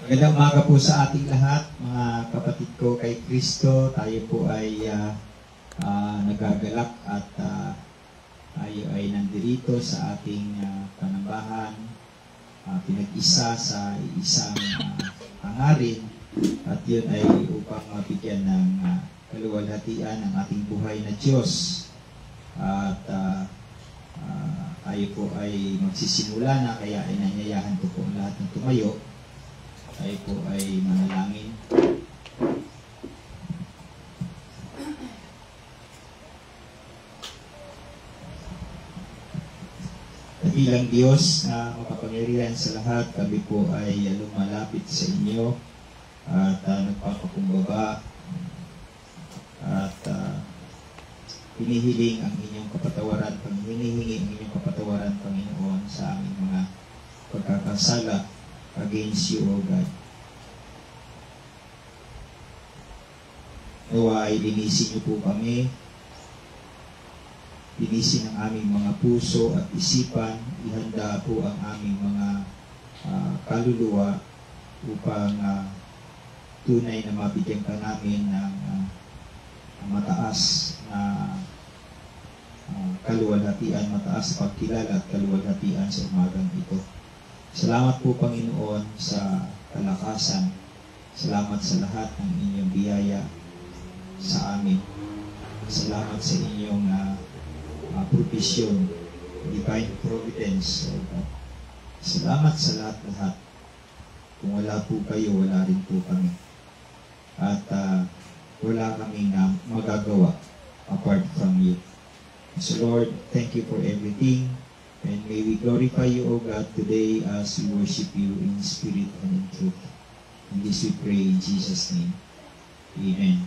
Magandang umaga po sa ating lahat, mga kapatid ko kay Kristo. Tayo po ay nagagalak at tayo ay nandirito sa ating panambahan, pinag-isa sa isang hangarin, at yun ay upang mabigyan ng kaluwalhatian ng ating buhay na Diyos. At tayo po ay magsisimula na, kaya inanyayahan ko po ang lahat ng tumayo. Tayo po ay manalangin. Dakilang Diyos na makapangyarihan sa lahat, kami po ay lumalapit sa inyo at nagpapakumbaba at hinihiling ang inyong kapatawaran, hinihingi ang inyong kapatawaran, Panginoon, sa aming mga pagkakasala against you, O God. Nawa ay linisin niyo po kami, linisin ang aming mga puso at isipan, ihanda po ang aming mga kaluluwa upang tunay na mabigyan ka namin ng mataas na kaluwalhatian, mataas na pagkilala at kaluwalhatian sa umagang ito. Salamat po, Panginoon, sa kalakasan. Salamat sa lahat ng inyong biyaya sa amin. Salamat sa inyong provision, divine providence. Salamat sa lahat-lahat. Kung wala po kayo, wala rin po kami. At wala kaming magagawa apart from you. So Lord, thank you for everything. And may we glorify you, O God, today as we worship you in spirit and in truth. And this we pray in Jesus' name. Amen.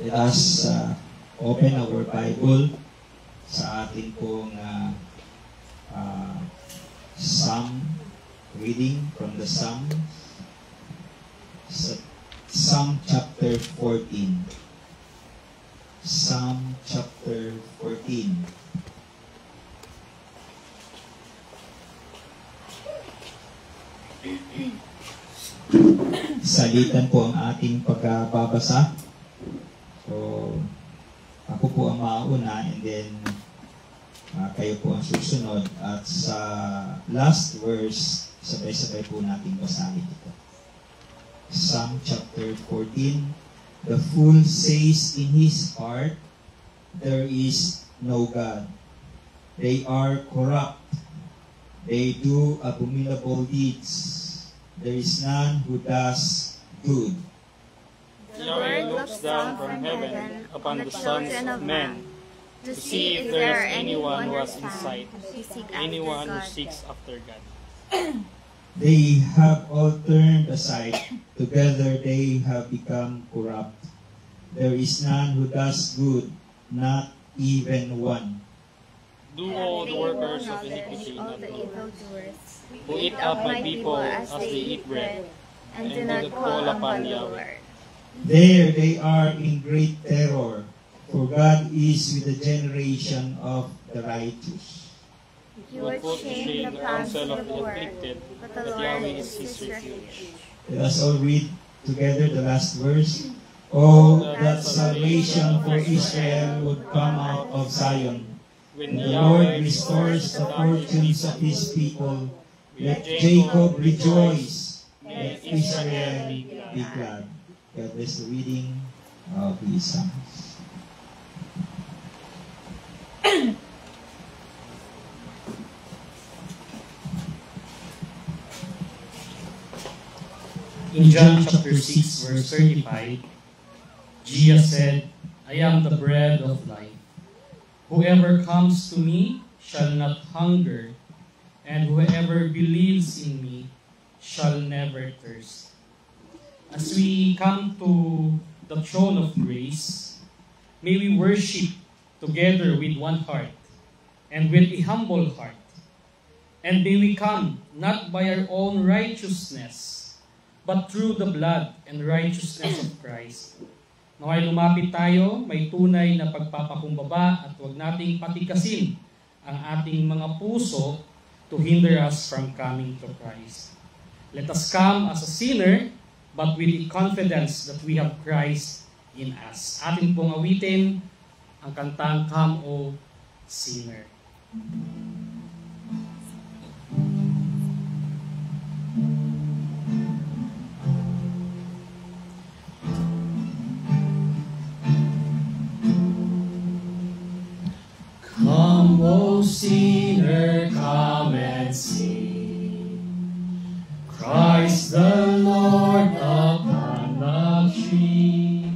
Let us open our Bible sa ating pong Psalm, reading from the Psalm, Psalm chapter 14. Psalm chapter 14. Salitan po ang ating pagbabasa. So, ako po ang mauna and then kayo po ang susunod. At sa last verse, sabay-sabay po natin basahin ito. Psalm chapter 14. The fool says in his heart, there is no God. They are corrupt. They do abominable deeds. There is none who does good. The Lord looks down from heaven upon the sons of men, to see if there is anyone who has insight, anyone who seeks after God. They have all turned aside. Together they have become corrupt. There is none who does good, not even one. Do all the workers of iniquity not know, who eat up my people as they eat bread, and do not call upon Yahweh. There they are in great terror, for God is with the generation of the righteous. You would put to shame the counsel of the afflicted, but Yahweh is his refuge. Let us all read together the last verse. Oh, that salvation for Israel would come out of Zion. When the Lord restores the fortunes of his people, let Jacob rejoice, let Israel be glad. God bless the reading of his Psalms. In John chapter 6, verse 35, Jesus said, I am the bread of life. Whoever comes to me shall not hunger, and whoever believes in me shall never thirst. As we come to the throne of grace, may we worship together with one heart and with a humble heart. And may we come not by our own righteousness, but through the blood and righteousness of Christ. Naway lumapit tayo, may tunay na pagpapakumbaba at huwag nating patikasin ang ating mga puso to hinder us from coming to Christ. Let us come as a sinner, but with the confidence that we have Christ in us. Atin pong awitin ang kantang Come, O Sinner. Come, O sinner, come and see Christ the Lord upon the tree.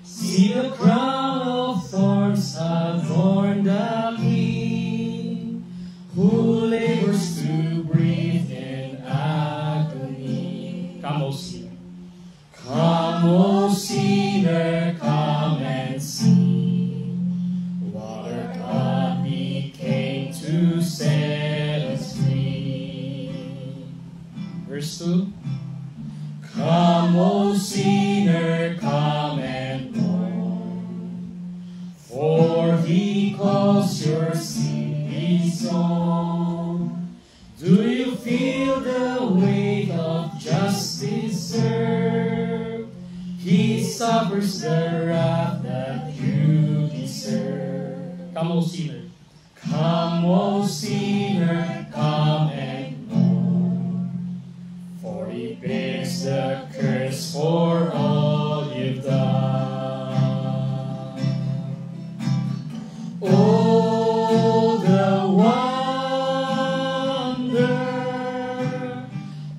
See the crown of thorns adorn the King, who labors to breathe in agony. Come, O sinner. Come, O sinner, come and see. To set us free. Verse 2. Come, O sinner, come and mourn, for he calls your sin his own. Do you feel the weight of justice served? He suffers the wrath that you deserve. Come, O sinner. Come, O sinner, come and mourn, for he bears the curse for all you've done. Oh, the wonder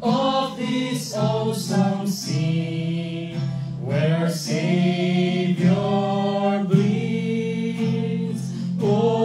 of this awesome scene, where Savior bleeds. Oh,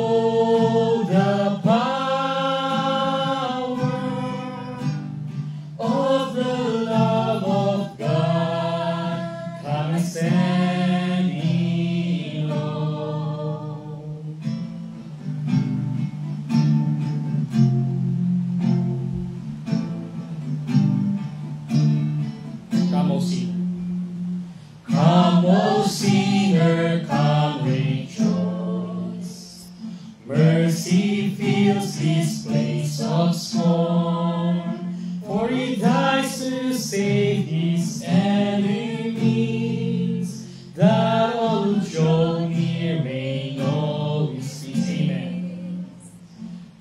mercy fills this place of scorn, for he dies to save his enemies, that all who draw near may know his peace. Amen.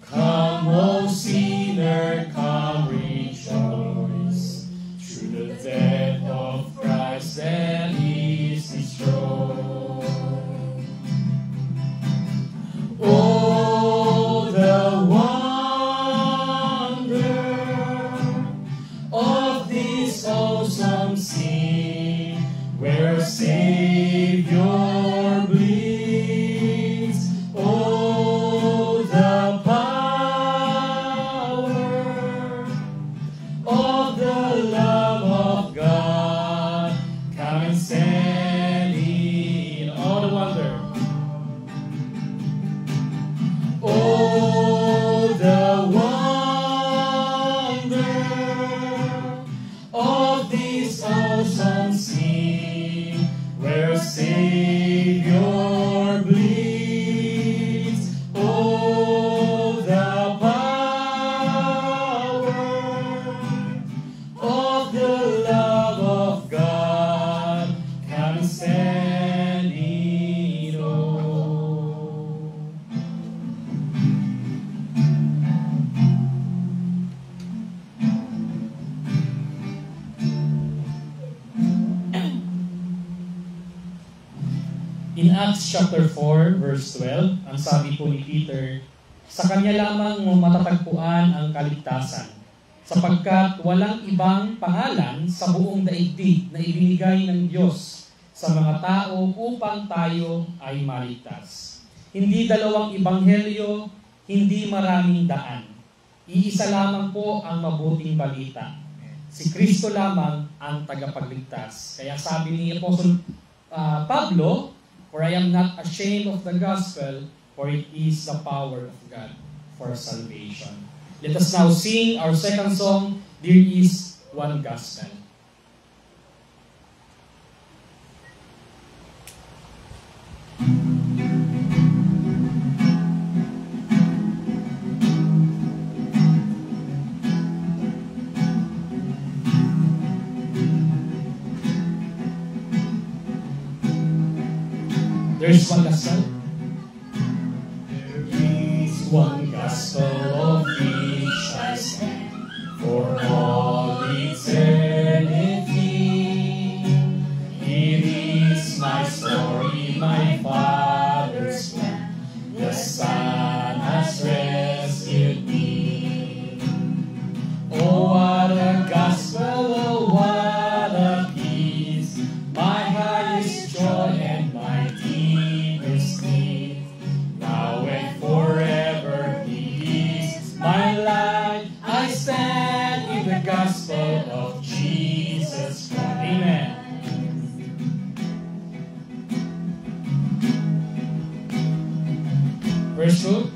Come, O sinner, come rejoice, through the death of Christ that is destroyed. Oh, the wonder of this awesome scene, where Savior bleeds. Oh, the power of the love of God. Come and stand in all the wonder. Oh, the wonder of this awesome scene, where Savior bleeds. Oh, the power of the love of God. Come and stand in awe. In Acts chapter 4, verse 12, ang sabi po ni Peter, sa kanya lamang matatagpuan ang kaligtasan, sapagkat walang ibang pangalan sa buong daigdig na ibinigay ng Diyos sa mga tao upang tayo ay maligtas. Hindi dalawang ebanghelyo, hindi maraming daan. Iisa lamang po ang mabuting balita. Si Kristo lamang ang tagapagligtas. Kaya sabi ni Apostle Pablo, for I am not ashamed of the gospel, for it is the power of God for salvation. Let us now sing our second song, There Is One Gospel. There's one gospel. There is one gospel of which I stand for all eternity. It is my story, my Father's plan. The Son has rescued me. Oh, what a gospel, oh, what a peace, my highest joy and my deepest need. Now and forever He is my life. I stand in the gospel of Jesus Christ. Amen. Verse 2.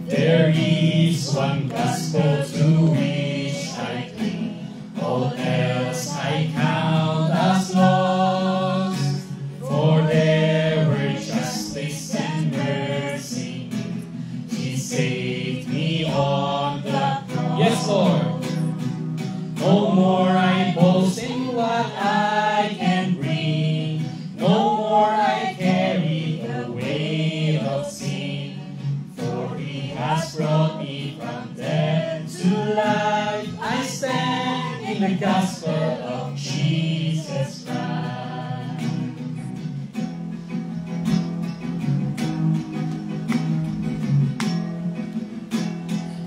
There is one gospel to which I cling, all else I count as lost. For there were justice and mercy, He saved me on the cross. Yes, Lord. No more I boast in what I can bring, no more I carry the weight of sin. For He has brought me from death to life. I stand in the gospel of Jesus Christ.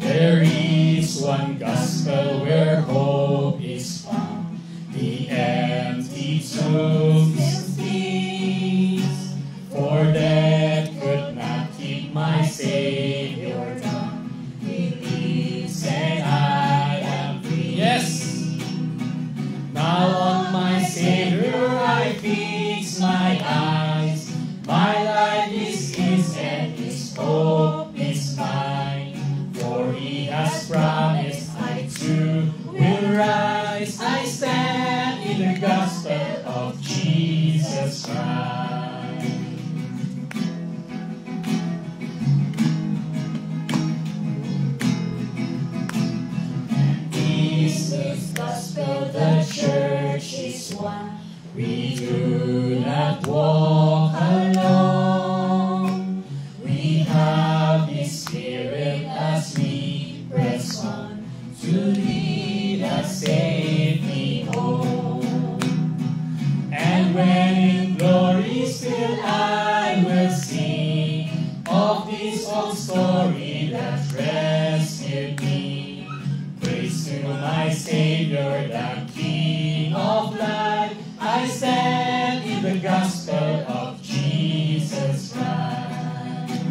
There is one gospel where hope is found. The empty tomb is peace, for death could not keep my Savior down. He lives and I am free. Yes! Now on my Savior I fix my eyes. My life is His and His hope is mine. For He has promised I too will rise. I stand in the gospel of Jesus Christ. And this is gospel, the church is one. We do not walk alone. We have His Spirit as we press on to lead us safely home. And when in glory still I will sing of this old story that rescued me. Praise to my Savior, the King of life. I stand in the gospel of Jesus Christ.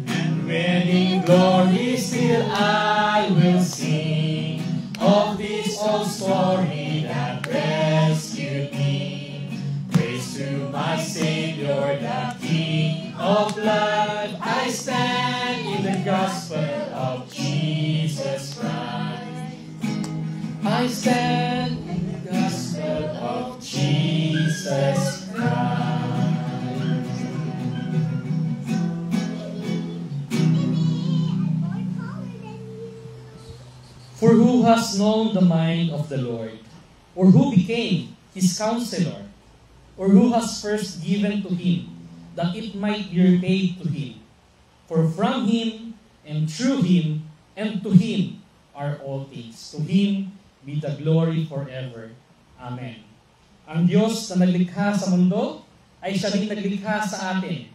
And when in glory still I will sing of this old story that rescued me. Praise to my Savior, the King of life. I stand in the gospel of Jesus Christ. I stand in the gospel of Jesus Christ. For who has known the mind of the Lord? Or who became His counselor? Or who has first given to Him, that it might be repaid to Him? For from Him, and through Him, and to Him are all things. To Him be the glory forever. Amen. Ang Diyos na naglikha sa mundo, ay Siya din naglikha sa atin.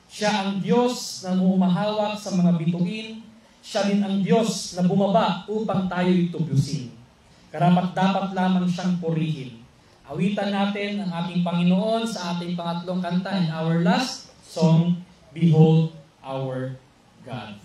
Siya ang Diyos na humahawak sa mga bituin. Siya din ang Diyos na bumaba upang tayo'y tubusin. Karapat-dapat lamang Siyang purihin. Awitan natin ang ating Panginoon sa ating pangatlong kanta in our last song, Behold Our God.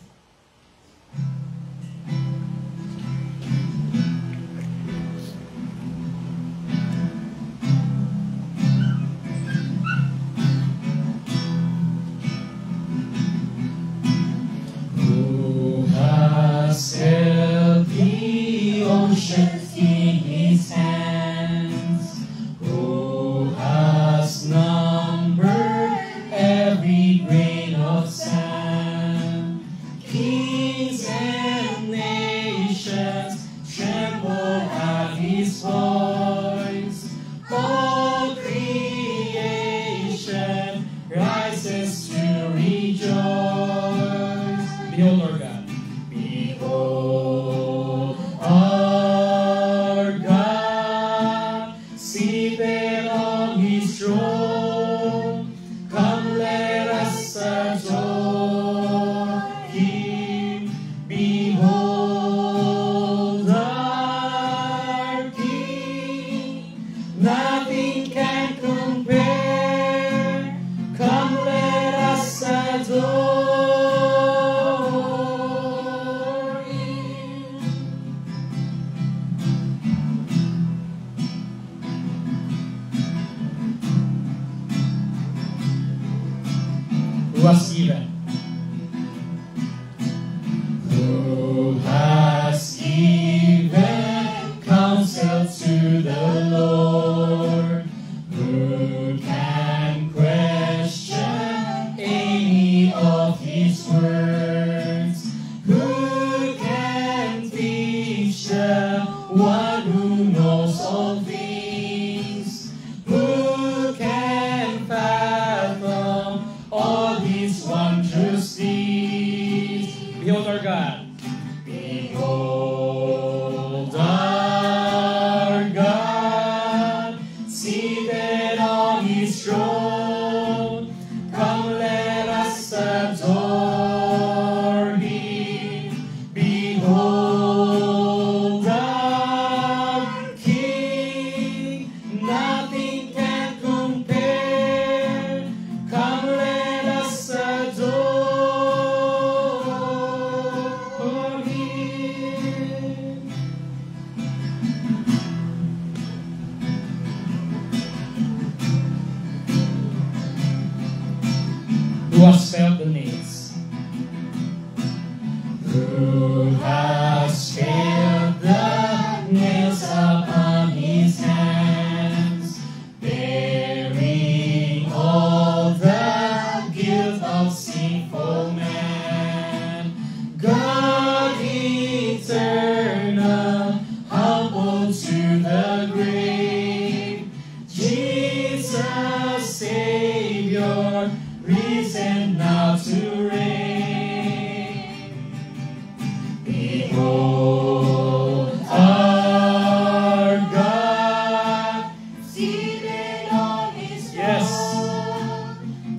Held the oceans in His hands, who has numbered every grain of sand. was given. Who has given counsel to the Lord? Who can question any of his words? Who can teach the one who knows all things? Who can fathom all his wondrous deeds? Behold our God. Behold our God, seated on his throne. Come, let us adore him. Behold our King, nothing can compare. Come, let us adore him. Who has felt the nails? Who has felt the nails upon his hands, bearing all the guilt of sinful man? God eternal, humble to the grave, Jesus Savior, risen now to reign. Behold our God, seated on his throne. Yes.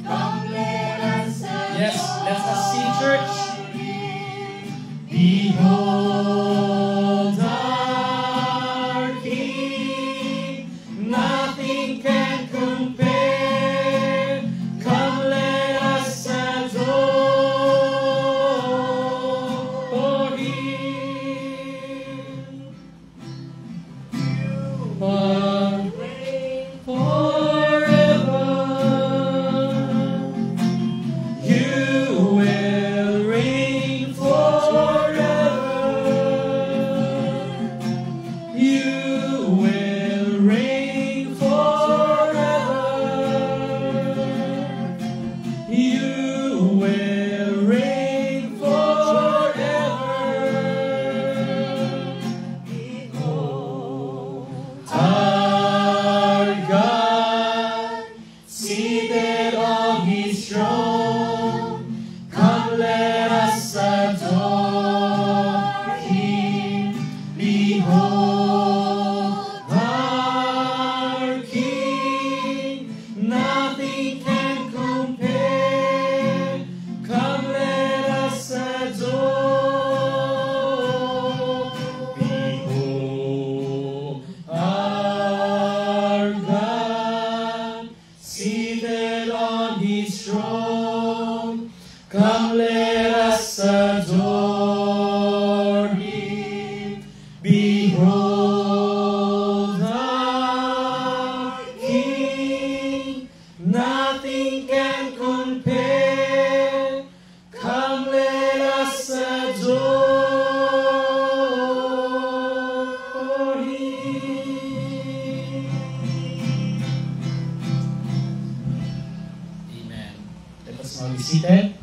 Come, let us adore Yes, let us sing, church. Behold our King, nothing can compare. Come, let us adore him. But forever, you will reign forever. You will reign forever. You will reign forever. Behold our God, seated on his throne. Come, let us adore him. Behold our King, nothing can compare. Come, let us adore. Behold our God, seated on his throne. Come, let us adore him. Behold our King, nothing can compare. Come, let us adore him. Amen. Let us now be seated.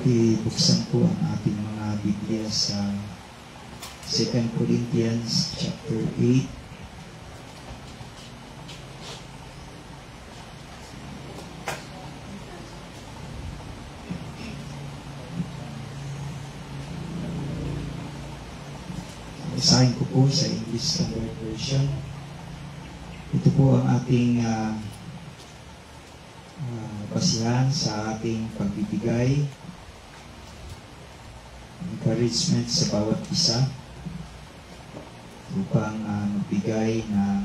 Buksan po ang ating mga Biblia sa 2 Corinthians chapter 8. Basahin ko po sa English Standard Version. Ito po ang ating basihan sa ating pagbibigay, encouragement sa bawat isa upang magbigay ng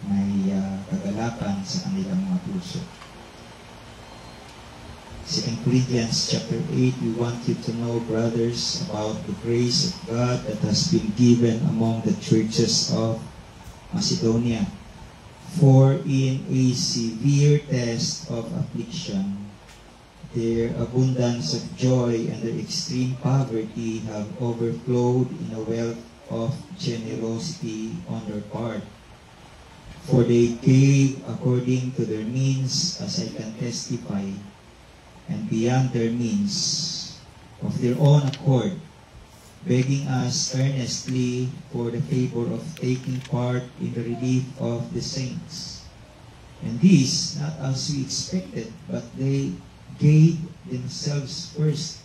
may kagalakan sa kanilang mga puso. 2 Corinthians chapter 8, we want you to know, brothers, about the grace of God that has been given among the churches of Macedonia. For in a severe test of affliction, their abundance of joy and their extreme poverty have overflowed in a wealth of generosity on their part. For they gave according to their means, as I can testify, and beyond their means, of their own accord, begging us earnestly for the favor of taking part in the relief of the saints. And this, not as we expected, but they gave themselves first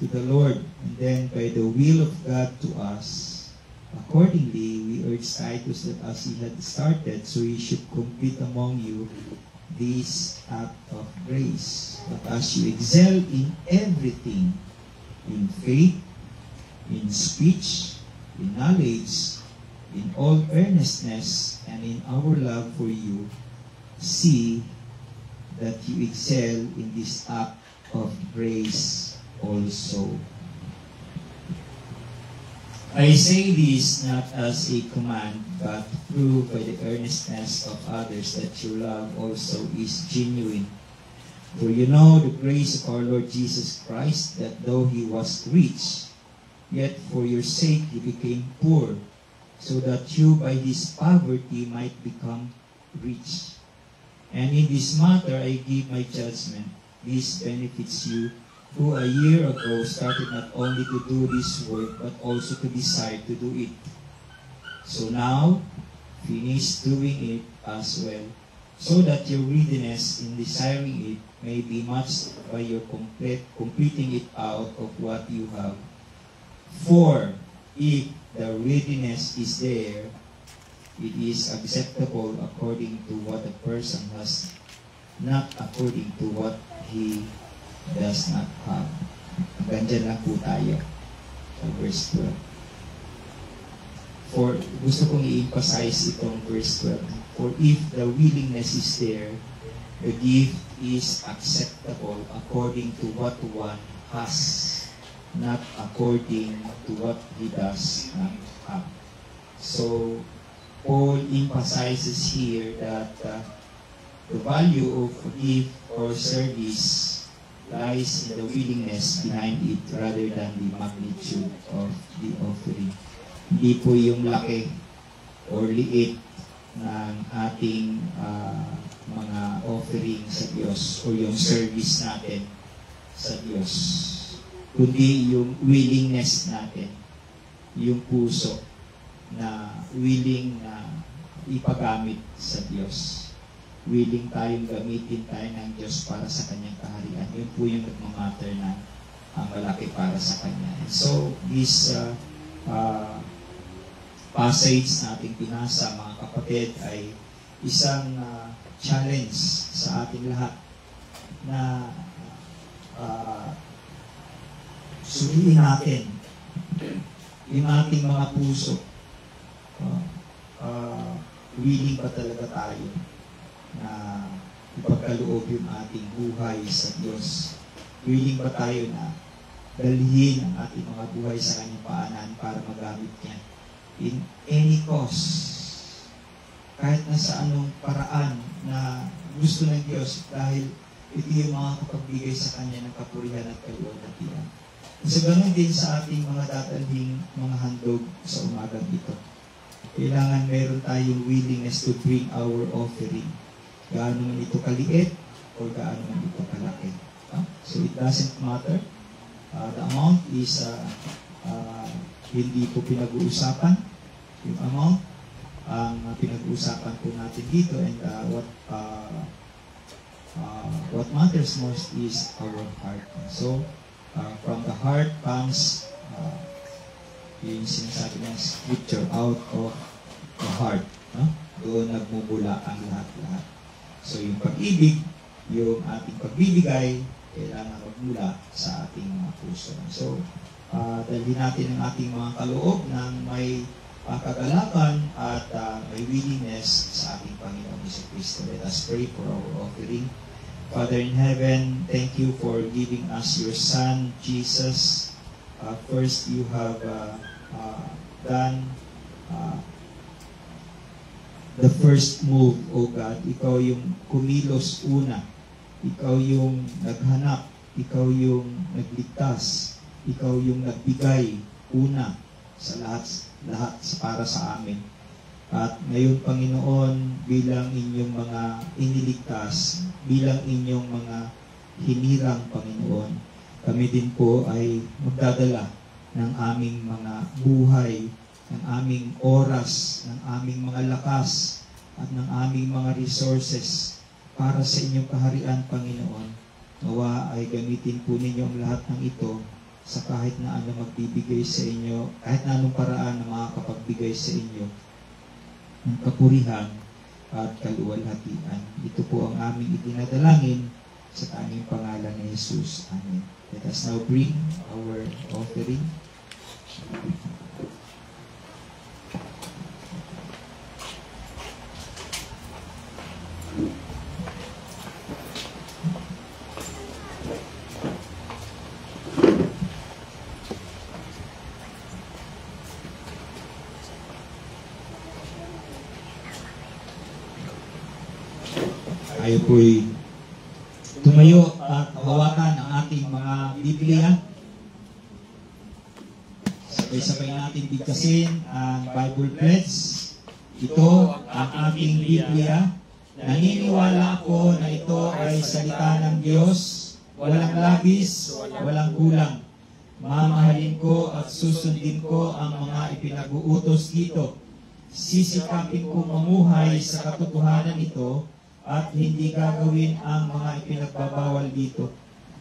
to the Lord, and then by the will of God to us. Accordingly, we urge Titus that as he had started, so he should complete among you this act of grace. But as you excel in everything, in faith, in speech, in knowledge, in all earnestness, and in our love for you, see that you excel in this act of grace also. I say this not as a command, but to prove by the earnestness of others that your love also is genuine. For you know the grace of our Lord Jesus Christ, that though he was rich, yet for your sake he became poor, so that you by his poverty might become rich. And in this matter I give my judgment. This benefits you, who a year ago started not only to do this work, but also to desire to do it. So now, finish doing it as well, so that your readiness in desiring it may be matched by your completing it out of what you have. For if the readiness is there, it is acceptable according to what a person has, not according to what he does not have. Hanggang dyan lang po tayo sa verse 12. For gusto kong i-emphasize itong verse 12. For if the willingness is there, the gift is acceptable according to what one has, not according to what he does not have. So, Paul emphasizes here that the value of gift or service lies in the willingness behind it rather than the magnitude of the offering. Hindi po yung laki or liit ng ating mga offering sa Diyos o yung service natin sa Diyos, kundi yung willingness natin, yung puso na willing na ipagamit sa Diyos. Willing tayong gamitin tayo ng Diyos para sa Kanyang kaharian. Yun po yung nagmamatter na malaki para sa Kanya. And so, this passage na ating pinasa, mga kapatid, ay isang challenge sa ating lahat na suriin natin yung ating mga puso. Willing ba talaga tayo na ipagkaloob yung ating buhay sa Diyos? Willing ba tayo na dalhin ang ating mga buhay sa Kanyang paanan para magamit niya in any cause, kahit na sa anong paraan na gusto ng Diyos, dahil ito yung mga kapagbigay sa Kanya ng kapurihan at kaluwalhatian. Kasi ganoon din sa ating mga dadalhing mga handog sa umagang ito. Kailangan meron tayong willingness to bring our offering. Gaano man ito kaliit o gaano man ito kalaki. So it doesn't matter. The amount is hindi po pinag-uusapan. Yung amount, ang pinag-uusapan po natin dito, and what matters most is our heart. So, from the heart comes yung sinasabi ng scripture, out of the heart. No? Doon nagmumula ang lahat-lahat. So, yung pag-ibig, yung ating pagbibigay, kailangan magmula sa ating mga puso. So, dalhin natin ang ating mga kaloob ng may kagalakan at may willingness sa ating Panginoon Jesucristo. Let us pray for our offering. Father in heaven, thank you for giving us your Son, Jesus. First, you have done the first move, O God. Ikaw yung kumilos una. Ikaw yung naghanap. Ikaw yung nagligtas. Ikaw yung nagbigay una sa lahat para sa amin. At ngayon, Panginoon, bilang inyong mga iniligtas, bilang inyong mga hinirang, Panginoon, kami din po ay magdadala ng aming mga buhay, ng aming oras, ng aming mga lakas, at ng aming mga resources para sa inyong kaharian, Panginoon. Nawa ay gamitin po ninyo ang lahat ng ito sa kahit na ano magbibigay sa inyo, kahit na anong paraan na makakapagbigay sa inyo ng kapurihan at kaluwalhatian. Ito po ang aming itinadalangin sa aming pangalan ni Jesus. Amen. Let us now bring our offering. Tayo po'y tumayo at hawakan ang ating mga Biblia. Sabay-sabay natin bigkasin ang Bible Pledge. Ito ang aking Biblia. Naniniwala ako na ito ay salita ng Diyos, walang labis, walang kulang. Mamahalin ko at susundin ko ang mga ipinag-uutos dito. Sisikapin ko mamuhay sa katotohanan ito at hindi gagawin ang mga ipinagbabawal dito.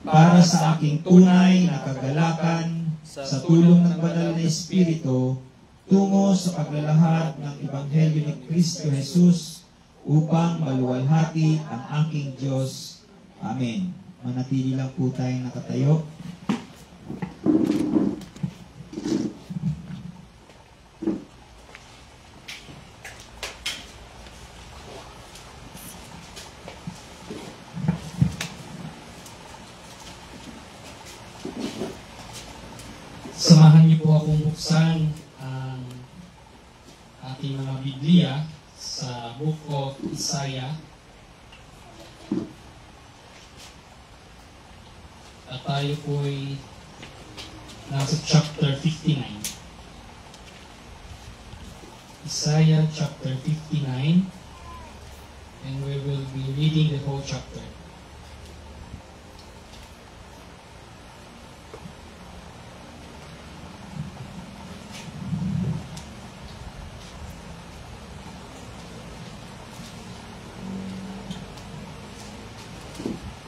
Para sa aking tunay na kagalakan, sa tulong ng banal na Espiritu, tungo sa paglalahad ng Ebanghelyo ni Kristo Jesus, upang maluwalhati ang aking Diyos. Amen. Manatili lang po tayong nakatayo. Samahan niyo po akong buksan ang ating mga Biblia sa Book of Isaiah. At tayo po'y nasa chapter 59. Isaiah chapter 59, and we will be reading the whole chapter.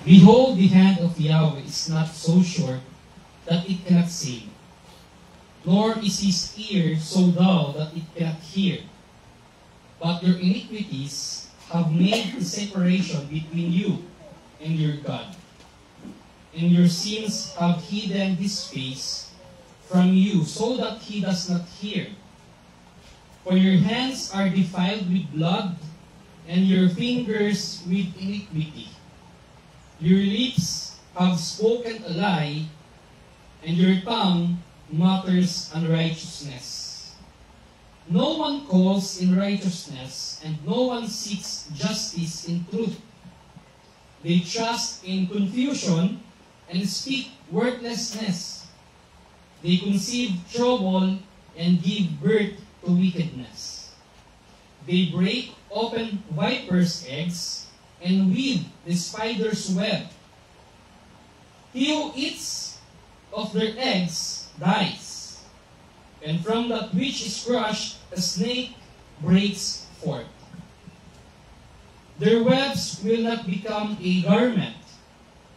Behold, the hand of Yahweh is not so short that it cannot save, nor is his ear so dull that it cannot hear. But your iniquities have made the separation between you and your God, and your sins have hidden his face from you, so that he does not hear. For your hands are defiled with blood, and your fingers with iniquity. Your lips have spoken a lie, and your tongue mutters unrighteousness. No one calls in righteousness, and no one seeks justice in truth. They trust in confusion and speak worthlessness. They conceive trouble and give birth to wickedness. They break open vipers' eggs and weave the spider's web. He who eats of their eggs dies, and from that which is crushed a snake breaks forth. Their webs will not become a garment,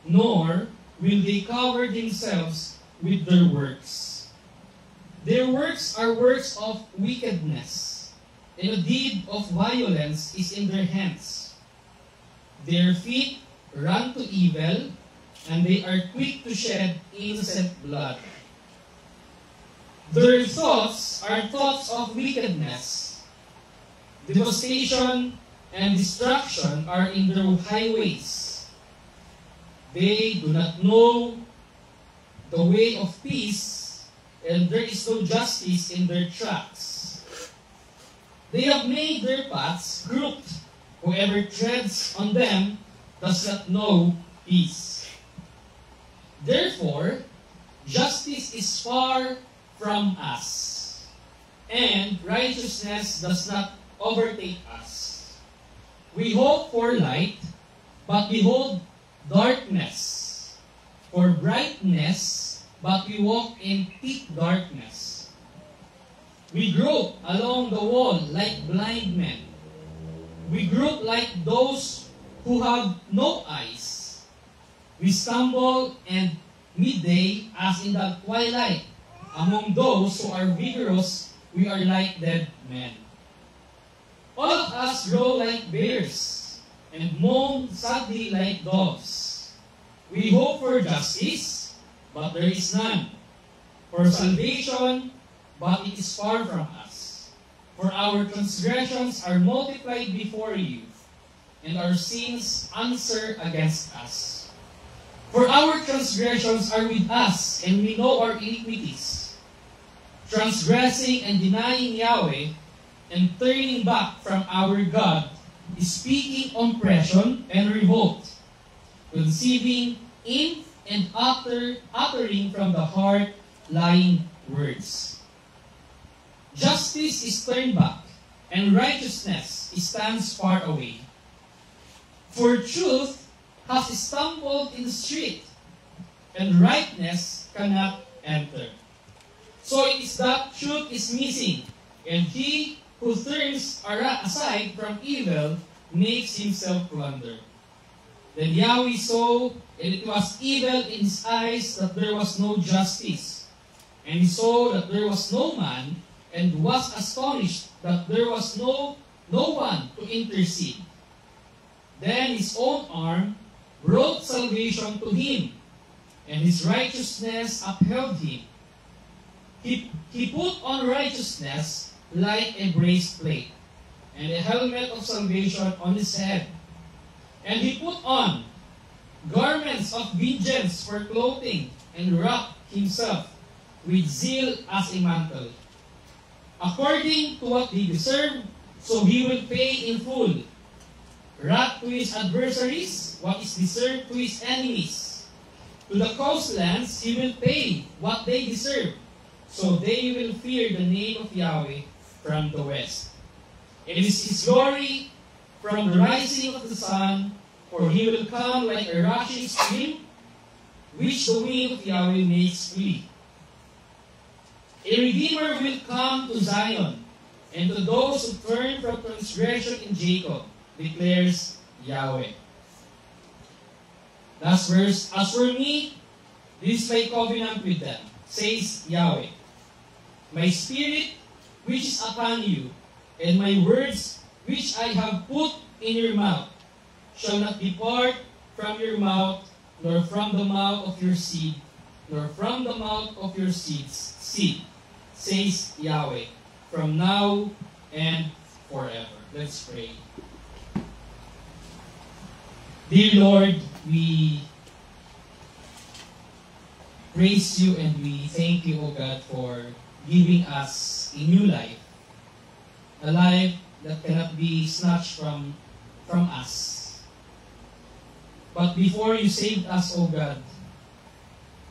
nor will they cover themselves with their works. Their works are works of wickedness, and a deed of violence is in their hands. Their feet run to evil, and they are quick to shed innocent blood. Their thoughts are thoughts of wickedness. Devastation and destruction are in their highways. They do not know the way of peace, and there is no justice in their tracks. They have made their paths crooked. Whoever treads on them does not know peace. Therefore, justice is far from us, and righteousness does not overtake us. We hope for light, but behold darkness. For brightness, but we walk in thick darkness. We grope along the wall like blind men. We grope like those who have no eyes. We stumble and midday as in the twilight. Among those who are vigorous, we are like dead men. All of us grow like bears and moan sadly like doves. We hope for justice, but there is none. For salvation, but it is far from us. For our transgressions are multiplied before you, and our sins answer against us. For our transgressions are with us, and we know our iniquities. Transgressing and denying Yahweh, and turning back from our God, is speaking oppression and revolt, conceiving in and uttering from the heart lying words. Justice is turned back, and righteousness stands far away. For truth has stumbled in the street, and rightness cannot enter. So it is that truth is missing, and he who turns aside from evil makes himself plunder. Then Yahweh saw, and it was evil in his eyes that there was no justice. And he saw that there was no man, and was astonished that there was no one to intercede. Then his own arm brought salvation to him, and his righteousness upheld him. He put on righteousness like a breastplate, and a helmet of salvation on his head. And he put on garments of vengeance for clothing, and wrapped himself with zeal as a mantle. According to what they deserve, so he will pay in full. Wrath to his adversaries, what is deserved to his enemies. To the coastlands he will pay what they deserve, so they will fear the name of Yahweh from the west. It is his glory from the rising of the sun, for he will come like a rushing stream, which the wind of Yahweh makes flee. A Redeemer will come to Zion, and to those who turn from transgression in Jacob, declares Yahweh. Last verse, as for me, this is my covenant with them, says Yahweh. My spirit which is upon you, and my words which I have put in your mouth, shall not depart from your mouth, nor from the mouth of your seed, nor from the mouth of your seed's seed, says Yahweh, from now and forever. Let's pray. Dear Lord, we praise you and we thank you, O God, for giving us a new life, a life that cannot be snatched from us. But before you saved us, O God,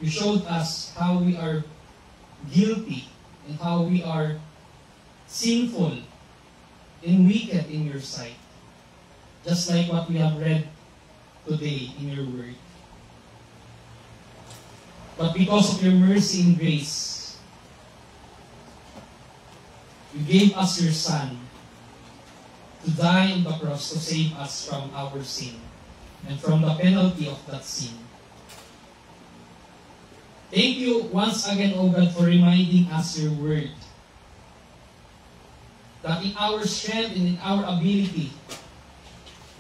you showed us how we are guilty and how we are sinful and wicked in your sight. Just like what we have read today in your word. But because of your mercy and grace, you gave us your Son to die on the cross to save us from our sin and from the penalty of that sin. Thank you once again, O God, for reminding us your word, that in our strength and in our ability,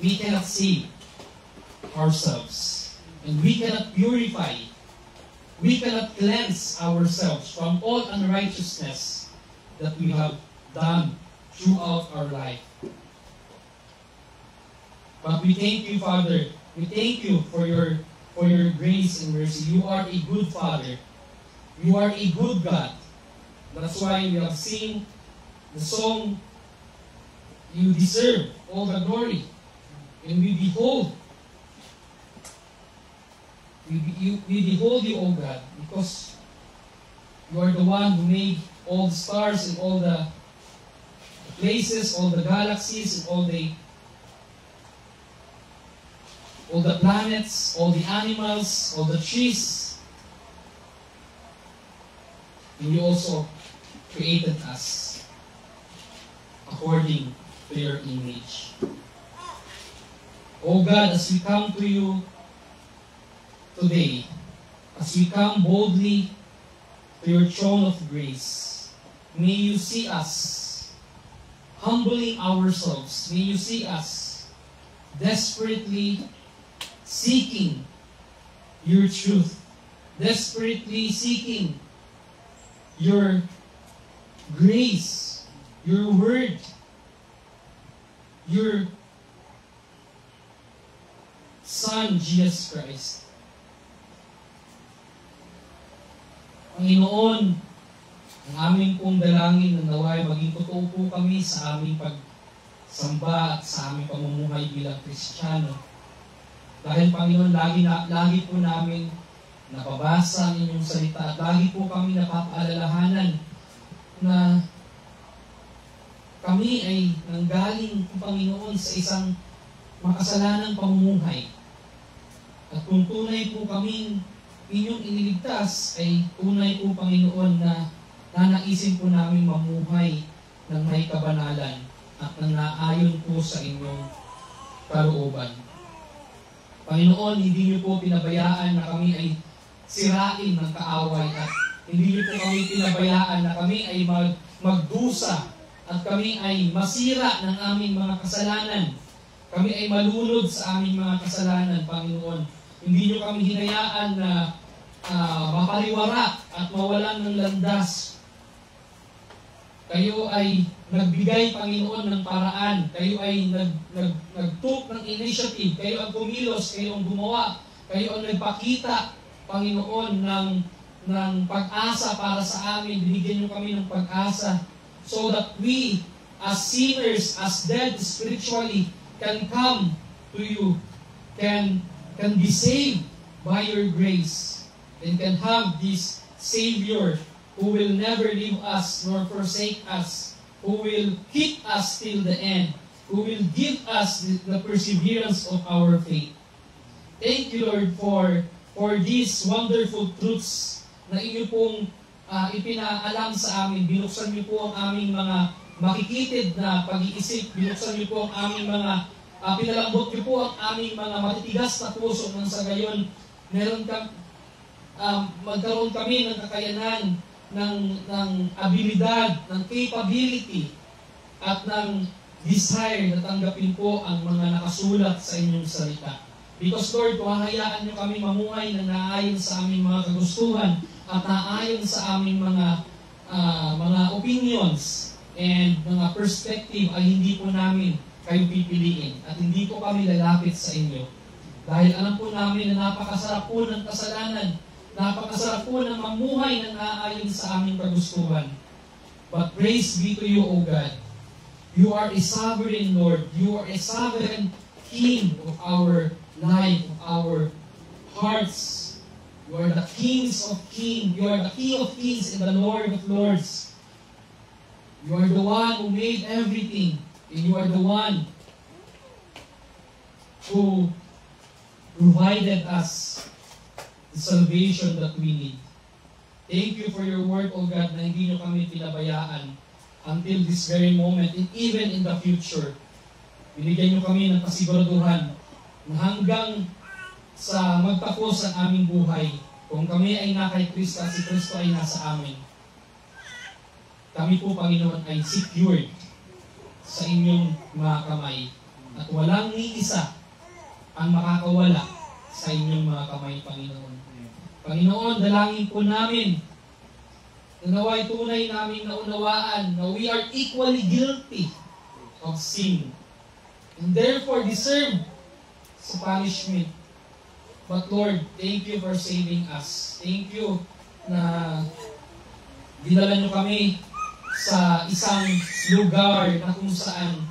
we cannot save ourselves. And we cannot purify, we cannot cleanse ourselves from all unrighteousness that we have done throughout our life. But we thank you, Father. We thank you for your grace and mercy. You are a good Father. You are a good God. That's why we have seen the song, you deserve all the glory. And we behold you, O God, because you are the one who made all the stars and all the places, all the galaxies, and all the planets, all the animals, all the trees. And you also created us according to your image. O God, as we come to you today, as we come boldly to your throne of grace, may you see us humbling ourselves. May you see us desperately seeking your truth, desperately seeking your grace, your word, your Son, Jesus Christ. Panginoon, ang aming pong dalangin na naway maging totoo po kami sa aming pagsamba at sa aming pamumuhay bilang Kristiyano. Dahil Panginoon, lagi po namin napabasa ang inyong salita at lagi po kami napapaalalahanan na kami ay nanggaling, Panginoon, sa isang makasalanang pamumuhay. At kung tunay po kaming inyong iniligtas, ay tunay po, Panginoon, na nanaisin po namin mamuhay ng may kabanalan at nang naayon po sa inyong kalooban. Panginoon, hindi niyo po pinabayaan na kami ay sirain ng kaaway at hindi niyo po kami pinabayaan na kami ay magdusa at kami ay masira ng aming mga kasalanan. Kami ay malunod sa aming mga kasalanan, Panginoon. Hindi niyo kami hinayaan na mapariwara at mawalan ng landas. Kayo ay nagbigay, Panginoon, ng paraan. Kayo ay nag-took ng initiative. Kayo ang kumilos, kayo ang gumawa. Kayo ang nagpakita, Panginoon, ng pag-asa para sa amin. Binigyan niyo kami ng pag-asa so that we, as sinners, as dead spiritually, can come to you, can be saved by your grace, and can have this Savior who will never leave us nor forsake us, who will keep us till the end, who will give us the perseverance of our faith. Thank you, Lord, for these wonderful truths na inyo pong ipinaalam sa amin. Binuksan niyo po ang aming mga makikitid na pag-iisip. Binuksan niyo po ang aming mga pinalambot niyo po ang aming mga matitigas na puso nang sa gayon magkaroon kami ng kakayanan, ng abilidad, ng capability, at ng desire na tanggapin po ang mga nakasulat sa inyong salita. Because Lord, kung hahayaan niyo kami mamuhay na naayon sa aming mga kagustuhan at naayon sa aming mga opinions and mga perspective, ay hindi po namin kayo pipiliin at hindi po kami lalapit sa inyo. Dahil alam po namin na napakasarap po ng kasalanan, napakasarap po ng mamuhay na naayon sa aming kagustuhan. But praise be to you, O God. You are a sovereign Lord. You are a sovereign King of our life, of our hearts. You are the kings of kings. You are the King of kings and the Lord of lords. You are the one who made everything. And you are the one who provided us the salvation that we need. Thank you for your word, O God, na hindi nyo kami pinabayaan until this very moment and even in the future. Binigyan nyo kami ng kasiguraduhan na hanggang sa magtapos ang aming buhay, kung kami ay na kay Kristo at si Kristo ay nasa amin, kami po, Panginoon, ay secured sa inyong mga kamay. At walang ni isa ang makakawala sa inyong mga kamay, Panginoon. Panginoon, dalangin po namin na nawa'y tunay namin naunawaan na we are equally guilty of sin and therefore deserve sa punishment. But Lord, thank you for saving us. Thank you na dinala nyo kami sa isang lugar na kung saan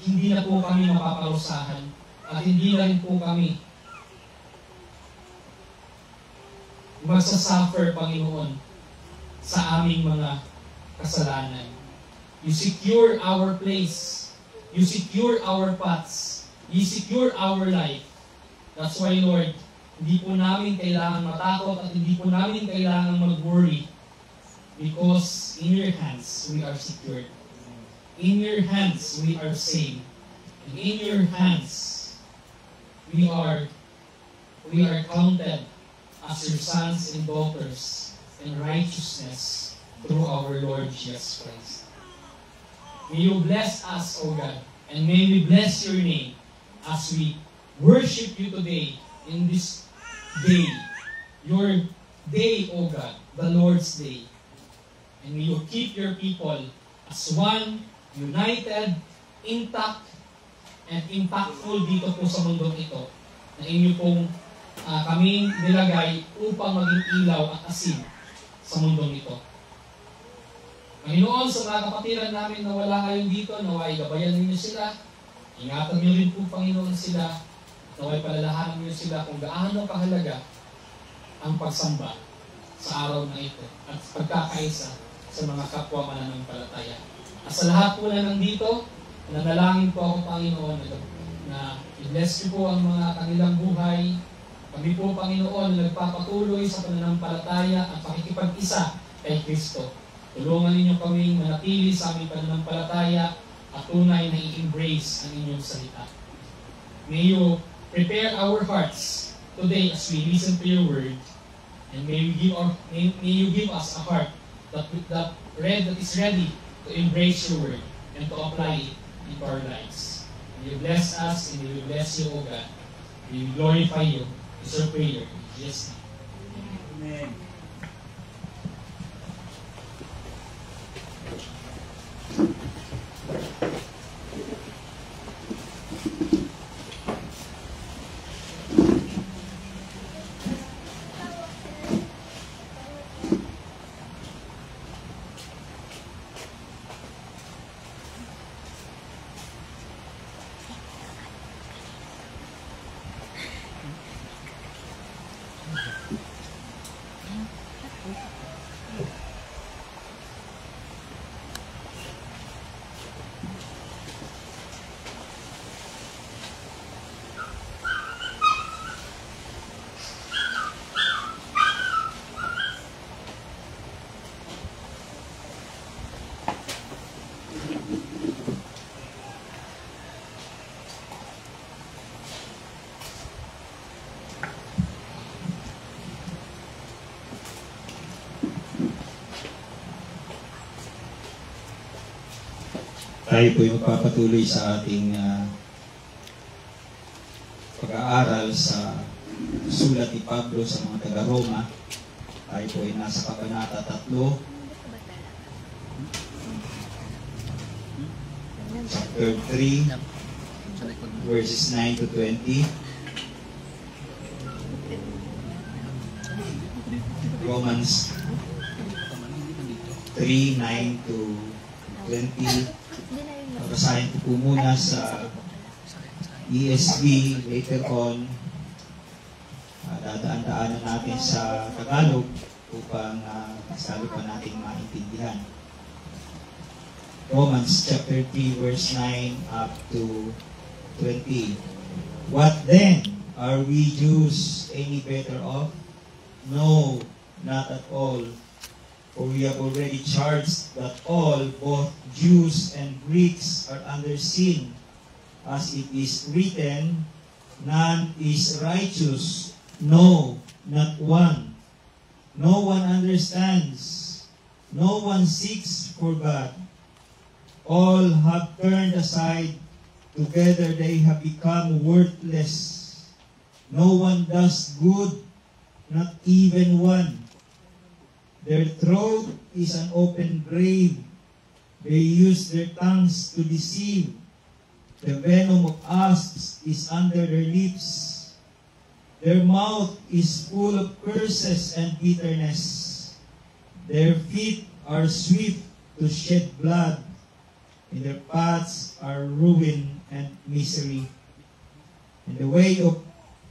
hindi na po kami mapaparusahan at hindi na rin po kami magsasuffer, Panginoon, sa aming mga kasalanan. You secure our place. You secure our paths. You secure our life. That's why, Lord, hindi po namin kailangan matakot at hindi po namin kailangan mag-worry because in your hands we are secured. In your hands we are saved. And in your hands we are counted as your sons and daughters in righteousness through our Lord Jesus Christ. May you bless us, O God, and may we bless your name as we worship you today in this day, your day, O God, the Lord's day. And may you keep your people as one, united, intact, and impactful dito po sa mundong ito na inyo pong kaming nilagay upang maging ilaw at asin sa mundong ito. Panginoon, sa mga kapatiran namin na wala ngayon dito, naway gabayan ninyo sila, ingatan niyo rin po, Panginoon, sila, naway palalahanan niyo sila kung gaano kahalaga ang pagsamba sa araw na ito at pagkakaisa sa mga kapwa mananampalataya. At sa lahat po na nandito, nanalangin po ako, Panginoon, na i-bless niyo po ang mga kanilang buhay. Kami po, Panginoon, na nagpapatuloy sa pananampalataya at pakikipag-isa kay Kristo. Tulungan ninyo kaming manatili sa aming pananampalataya at tunay na i-embrace ang inyong salita. May you prepare our hearts today as we listen to your word, and may you give us a heart that is ready to embrace your word and to apply it into our lives. May you bless us and may you bless you, O God. May we glorify you. It's our prayer in Jesus' name. Amen. Tayo po yung magpapatuloy sa ating pag-aaral sa sulat ni Pablo sa mga taga-Roma. Tayo po ay nasa Kabanata 3, chapter 3, verses 9 to 20. Romans 3, 9 to 20. Basahin ko po muna sa ESV, later on dadaan-daanan natin sa Tagalog upang salo pa natin maintindihan. Romans chapter 3 verse 9 up to 20. What then? Are we Jews any better off? No, not at all. For we have already charged that all, both Jews and Greeks, are under sin. As it is written, none is righteous, no, not one. No one understands. No one seeks for God. All have turned aside. Together they have become worthless. No one does good, not even one. Their throat is an open grave. They use their tongues to deceive. The venom of asps is under their lips. Their mouth is full of curses and bitterness. Their feet are swift to shed blood. And their paths are ruin and misery. And the way of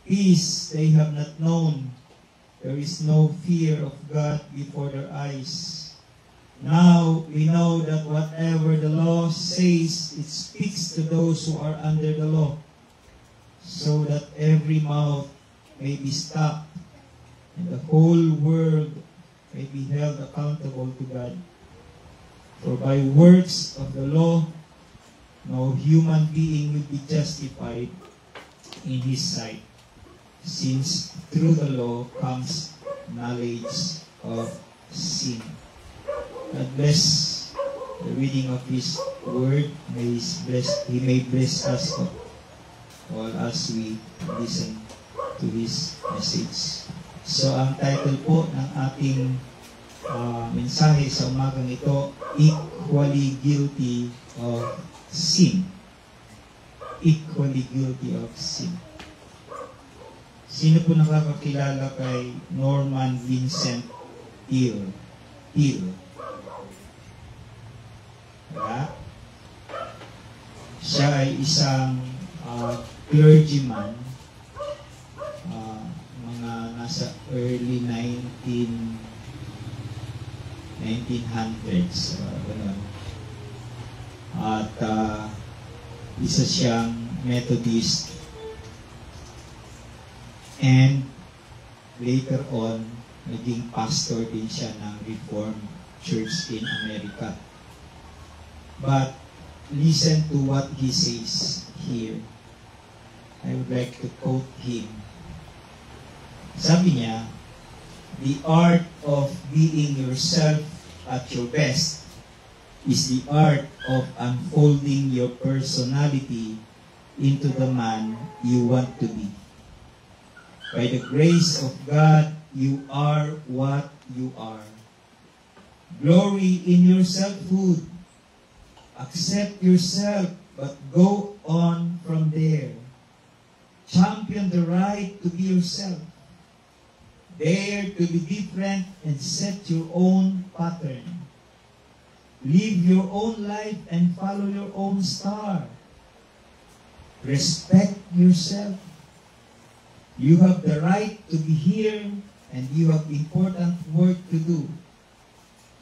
peace they have not known. There is no fear of God before their eyes. Now we know that whatever the law says, it speaks to those who are under the law, so that every mouth may be stopped, and the whole world may be held accountable to God. For by works of the law, no human being will be justified in his sight, since through the law comes knowledge of sin. God bless the reading of His Word. He may bless us all as we listen to His message. So ang title po ng ating mensahe sa umagang ito, Equally Guilty of Sin. Equally Guilty of Sin. Sino po nakakakilala kay Norman Vincent Peale? Diba? Siya ay isang clergyman, mga nasa early 1900s. Ganun. At isa siyang Methodist. And later on, naging pastor din siya ng Reformed Church in America. But listen to what he says here. I would like to quote him. Sabi niya, the art of being yourself at your best is the art of unfolding your personality into the man you want to be. By the grace of God, you are what you are. Glory in your selfhood. Accept yourself, but go on from there. Champion the right to be yourself. Dare to be different and set your own pattern. Live your own life and follow your own star. Respect yourself. You have the right to be here and you have important work to do.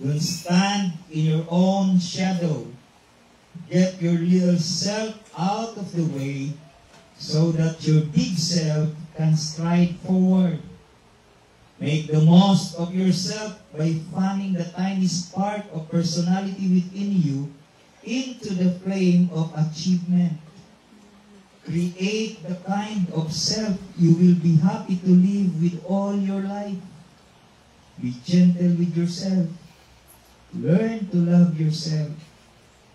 Don't stand in your own shadow. Get your little self out of the way so that your big self can stride forward. Make the most of yourself by fanning the tiny spark of personality within you into the flame of achievement. Create the kind of self you will be happy to live with all your life. Be gentle with yourself. Learn to love yourself.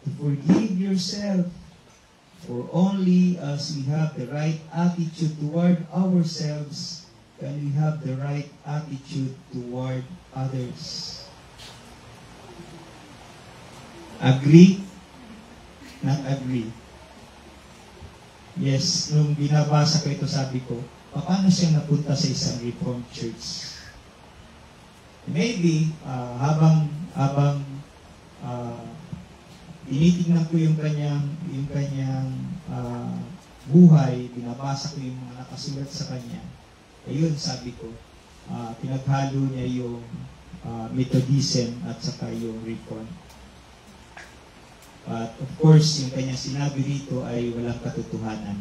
To forgive yourself. For only as we have the right attitude toward ourselves can we have the right attitude toward others. Agree? Not agree? Yes, nung binabasa ko ito, sabi ko, paano siya napunta sa isang Reformed Church? Maybe, habang tinitignan ko yung kanyang buhay, binabasa ko yung mga nakasulat sa kanya, ayun, sabi ko, pinaghalo niya yung Methodism at saka yung Reformed. But of course, yung kanyang sinabi rito ay walang katotohanan.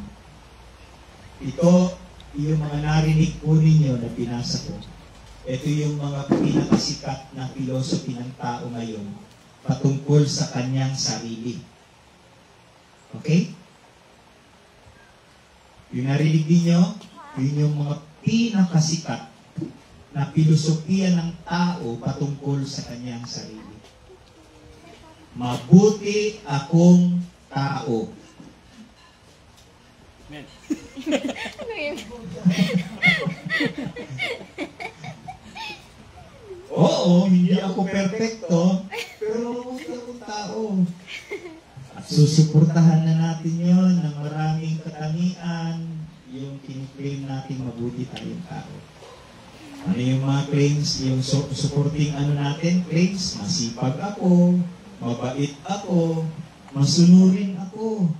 Ito yung mga narinig po ninyo na binasa ko, ito yung mga pinakasikat na philosophy ng tao ngayon patungkol sa kanyang sarili. Okay? Yung narinig ninyo, yun yung mga pinakasikat na filosofiya ng tao patungkol sa kanyang sarili. Mabuti akong tao. Amen. Oo, hindi ako perfecto, pero mabuti akong tao. At susuportahan na natin yon ng maraming katangian, yung kiniklaim natin mabuti tayong tao. Ano yung mga claims, yung supporting ano natin, claims, masipag ako, mabait ako, masunurin ako,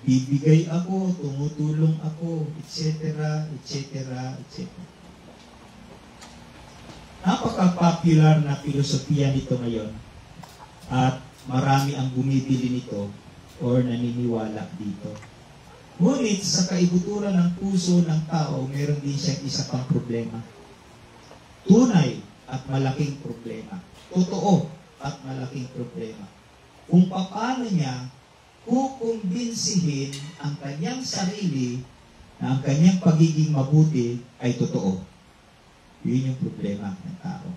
bibigay ako, tumutulong ako, etc., etc., etc. Napaka-popular na filosofiya nito ngayon at marami ang bumibili nito or naniniwala dito. Ngunit sa kaibuturan ng puso ng tao, meron din siyang isa pang problema. Tunay at malaking problema. Totoo at malaking problema. Kung paano niya kukumbinsihin ang kanyang sarili na ang kanyang pagiging mabuti ay totoo. Yun yung problema ng tao.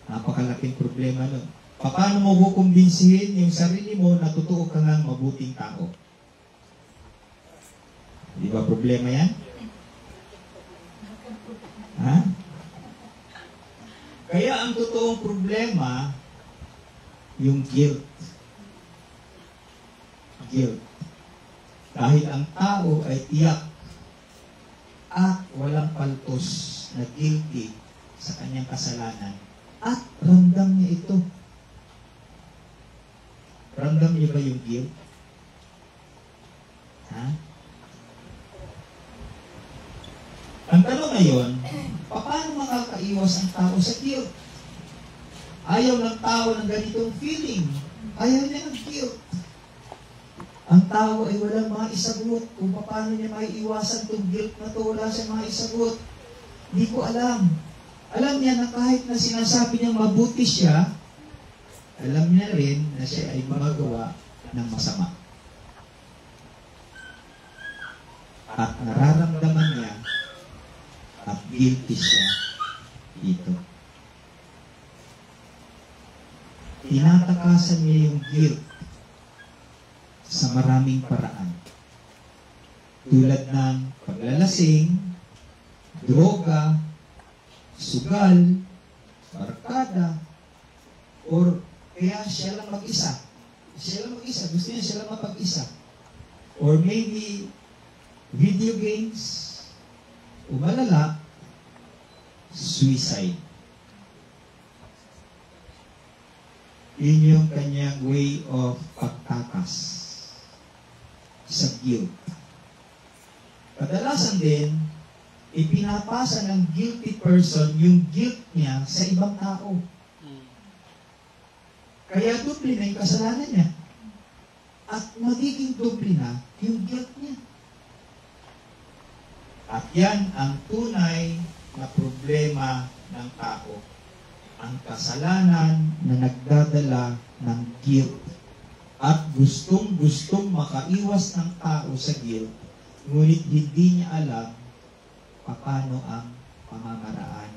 Napakalaking problema nun. Paano mo kukumbinsihin yung sarili mo na totoo ka nga mabuting tao? Di ba problema yan? Ha? Kaya ang totoong problema, yung guilt. Guilt. Dahil ang tao ay tiyak at walang paltos na guilty sa kanyang kasalanan at ramdam niya ito. Ramdam niyo ba yung guilt? Ha? Ang tanong ngayon, paano makakaiwas ang tao sa guilt? Ayaw ng tao ng ganitong feeling. Ayaw niya ng guilt. Ang tao ay walang maisagot kung paano niya maiiwasan itong guilt na ito. Wala siya maisagot. Hindi ko alam. Alam niya na kahit na sinasabi niya mabuti siya, alam niya rin na siya ay magagawa ng masama. At nararamdaman niya at guilty siya dito. Tinatakasan niya yung guilt sa maraming paraan. Tulad ng paglalasing, droga, sugal, barkada, or kaya siya lang mag-isa. Siya lang mag-isa. Gusto niya siya lang mapag-isa. Or maybe video games, o malala, suicide. Yun yung kanyang way of pagtakas sa guilt. Kadalasan din, ipinapasa ng guilty person yung guilt niya sa ibang tao. Kaya doble na yung kasalanan niya. At magiging doble na yung guilt niya. At yan ang tunay na problema ng tao. Ang kasalanan na nagdadala ng guilt. At gustong-gustong makaiwas ng tao sa guilt, ngunit hindi niya alam paano ang pamamaraan.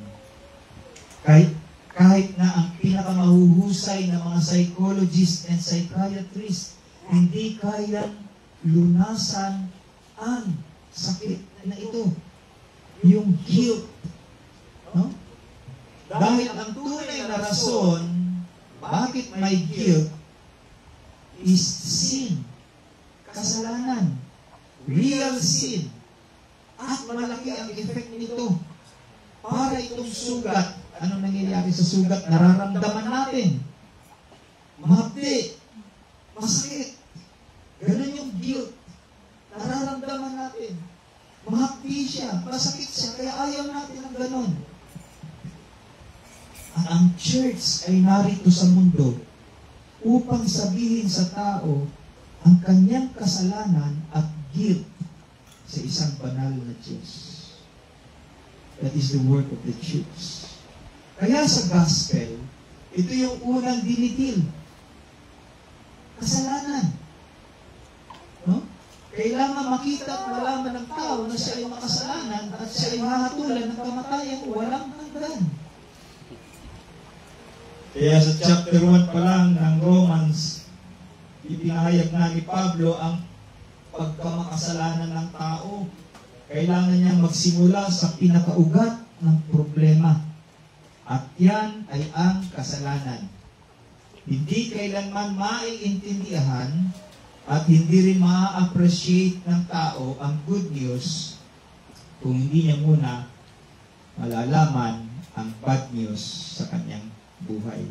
Kahit na ang pinakamahuhusay na mga psychologists and psychiatrists, hindi kayang lunasan ang sakit na ito. Yung guilt. No? Dahil ang tunay na rason bakit may guilt is sin. Kasalanan. Real sin. At malaki ang effect nito. Para itong sugat, anong nangyayari sa sugat? Nararamdaman natin. Mahapdi. Masakit. Ganun yung guilt. Nararamdaman natin. Mahapdi siya. Masakit siya. Kaya ayaw natin ng ganun. At ang church ay narito sa mundo upang sabihin sa tao ang kanyang kasalanan at guilt sa isang banal na Diyos. That is the work of the Jews. Kaya sa gospel, ito yung unang dinitil. Kasalanan. No? Kailangan makita at malaman ng tao na siya ay makasalanan at siya ay hahatulan ng kamatayang walang hanggan. Kaya sa chapter 1 pa lang ng Romans, ipinahayag na ni Pablo ang pagkamakasalanan ng tao. Kailangan niyang magsimula sa pinakaugat ng problema. At yan ay ang kasalanan. Hindi kailanman maiintindihan at hindi rin ma-appreciate ng tao ang good news kung hindi niya muna malalaman ang bad news sa kanyang buhay.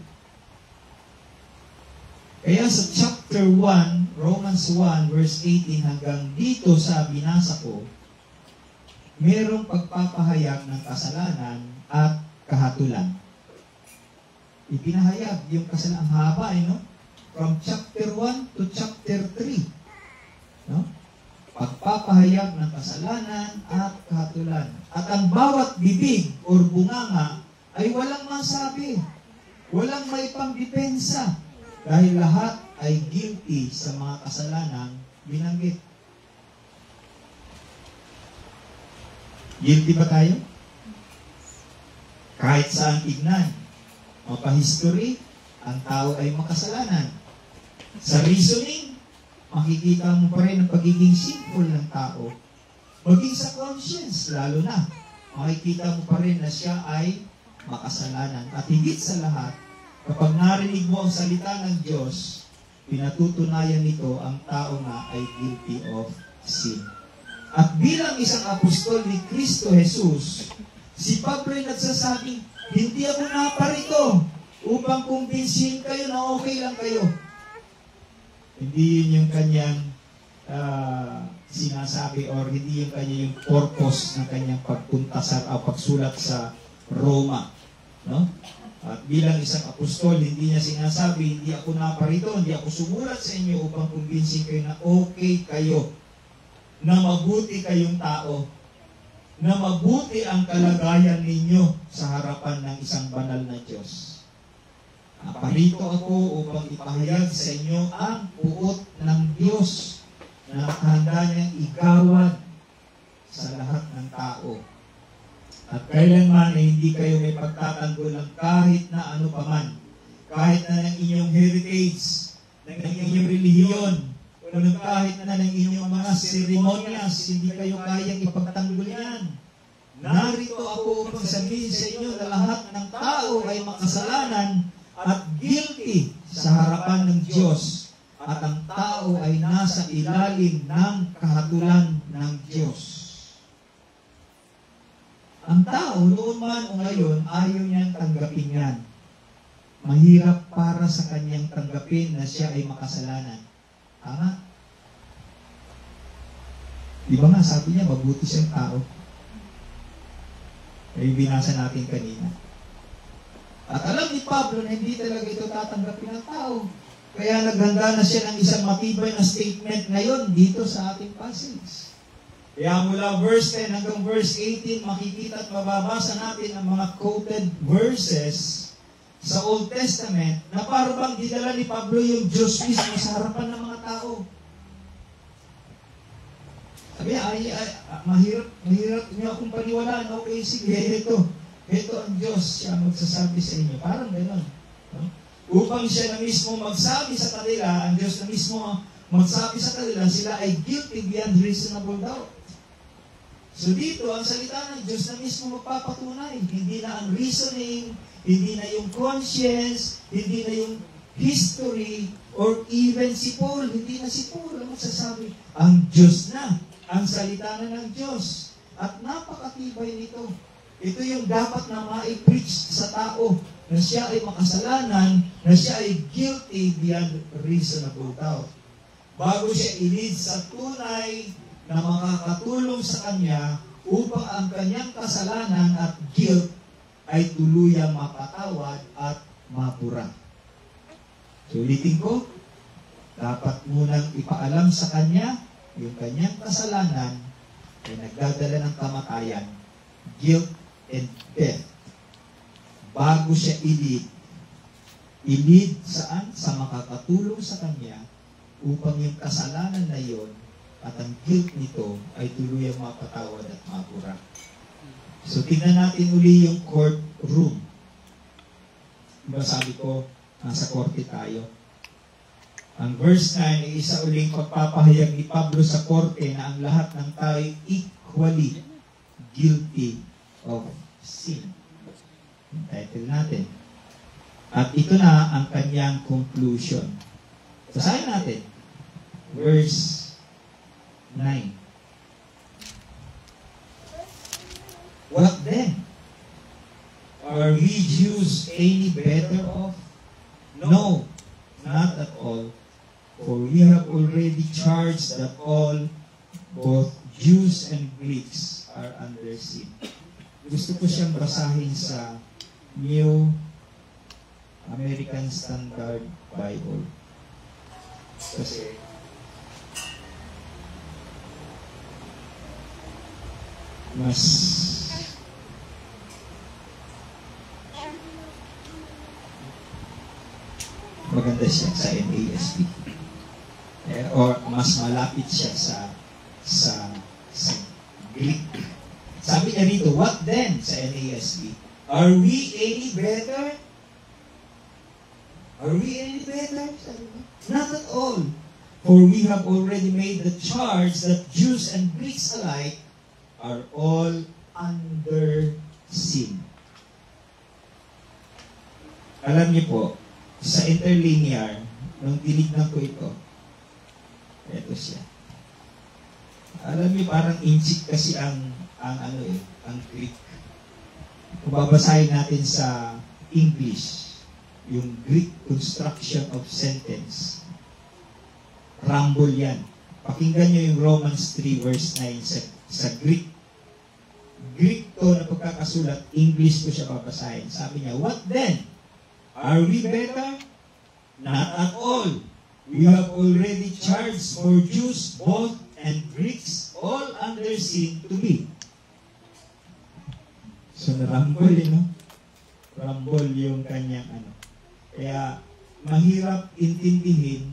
Kaya sa chapter 1, Romans 1, verse 18 hanggang dito sa binasa ko, merong pagpapahayag ng kasalanan at kahatulan. Ipinahayag yung kasalanan. Ang haba, no? From chapter 1 to chapter 3. No? Pagpapahayag ng kasalanan at kahatulan. At ang bawat bibig o bunganga ay walang masabi. Walang may pangdepensa. Dahil lahat ay guilty sa mga kasalanang binanggit. Guilty ba tayo? Kahit saan tignan, mapa-history, ang tao ay makasalanan. Sa reasoning, makikita mo pa rin ang pagiging sinful ng tao. Maging sa conscience, lalo na, makikita mo pa rin na siya ay makasalanan. At higit sa lahat, kapag narinig mo ang salita ng Diyos, pinatutunayan nito ang tao na ay guilty of sin. At bilang isang apostol ni Kristo Jesus, si Pablo ay nagsasabing, hindi ako naparito upang kumbinsihin kayo na okay lang kayo. Hindi yun yung kanyang sinasabi or hindi yung kanyang purpose ng kanyang pagpunta sa pagsulat sa Roma. No? At bilang isang apostol, hindi niya sinasabi, hindi ako naparito, hindi ako sumulat sa inyo upang kumbinsihin kayo na okay kayo, na mabuti kayong tao, na mabuti ang kalagayan ninyo sa harapan ng isang banal na Diyos. Naparito ako upang ipahayag sa inyo ang puot ng Diyos na nakahanda niyang igawad sa lahat ng tao. At kailanman ay hindi kayo may pagtatanggol ng kahit na ano paman, kahit na ng inyong heritage, ng inyong relihiyon, o ng kahit na ng inyong mga seremonyas, hindi kayo kayang ipagtanggol yan. Narito ako upang sabihin sa inyo na lahat ng tao ay makasalanan at guilty sa harapan ng Diyos, at ang tao ay nasa ilalim ng kahatulan ng Diyos. Ang tao, noon man o ngayon, ayaw niyang tanggapin yan. Mahirap para sa kanyang tanggapin na siya ay makasalanan. Tama? Di ba nga, sabi niya, mabuti siyang tao. Ay binasa natin kanina. At alam ni Pablo na hindi talaga ito tatanggapin ng tao. Kaya naghanda na siya ng isang matibay na statement ngayon dito sa ating passage. Kaya mula verse 10 hanggang verse 18, makikita at mababasa natin ang mga quoted verses sa Old Testament na parang bang dinala ni Pablo yung Diyos mismo sa harapan ng mga tao. Sabi niya, mahirap niyo akong paniwalaan. Okay, sige, ito ang Diyos, siya magsasabi sa inyo. Parang gano'n. No? Upang siya na mismo magsabi sa kanila, ang Diyos na mismo magsabi sa kanila, sila ay guilty beyond reasonable doubt. So dito, ang salita ng Diyos na mismo magpapatunay. Hindi na ang reasoning, hindi na yung conscience, hindi na yung history, or even si Paul. Hindi na si Paul ang magsasabi. Ang Diyos na, ang salita na ng Diyos. At napakatibay nito. Ito yung dapat na ma-preach sa tao na siya ay makasalanan, na siya ay guilty beyond reasonable doubt. Bago siya ilid sa tunay na makakatulong sa kanya upang ang kanyang kasalanan at guilt ay tuluyang mapatawad at mapura. Sulitin ko, dapat munang ipaalam sa kanya yung kanyang kasalanan ay nagdadala ng kamatayan, guilt, and death. Bago siya ilid saan? Sa makakatulong sa kanya upang yung kasalanan na yon at ang guilt nito ay tuluyang mapatawad at mabura. So, tingnan natin uli yung courtroom. Diba sabi ko, nasa korte tayo. Ang verse 9 ay isa uling pagpapahayag ni Pablo sa korte na ang lahat ng tao ay equally guilty of sin. Yung title natin. At ito na ang kanyang conclusion. Basahin natin. Verse 9. What then? Are we Jews any better off? No, not at all. For we have already charged that all, both Jews and Greeks, are under sin. Gusto ko siyang basahin sa New American Standard Bible. Kasi mas maganda siya sa NASB. Or mas malapit siya sa Greek. Sabi niya rito, what then sa NASB? Are we any better? Are we any better? Not at all. For we have already made the charge that Jews and Greeks alike are all under sin. Alam niyo po, sa interlinear, nung tinignan ko ito, ito siya. Alam niyo, parang inchik kasi ang Greek. Kung babasahin natin sa English, yung Greek construction of sentence, rumble yan. Pakinggan niyo yung Romans 3 verse 9 sa Greek. Greek to na pagkakasulat, English ko siya babasahin. Sabi niya, what then? Are we better? Not at all. We have already charged for Jews both and Greeks all under sin to be. So, narambol, no? Rambol yung kanyang Kaya, mahirap intindihin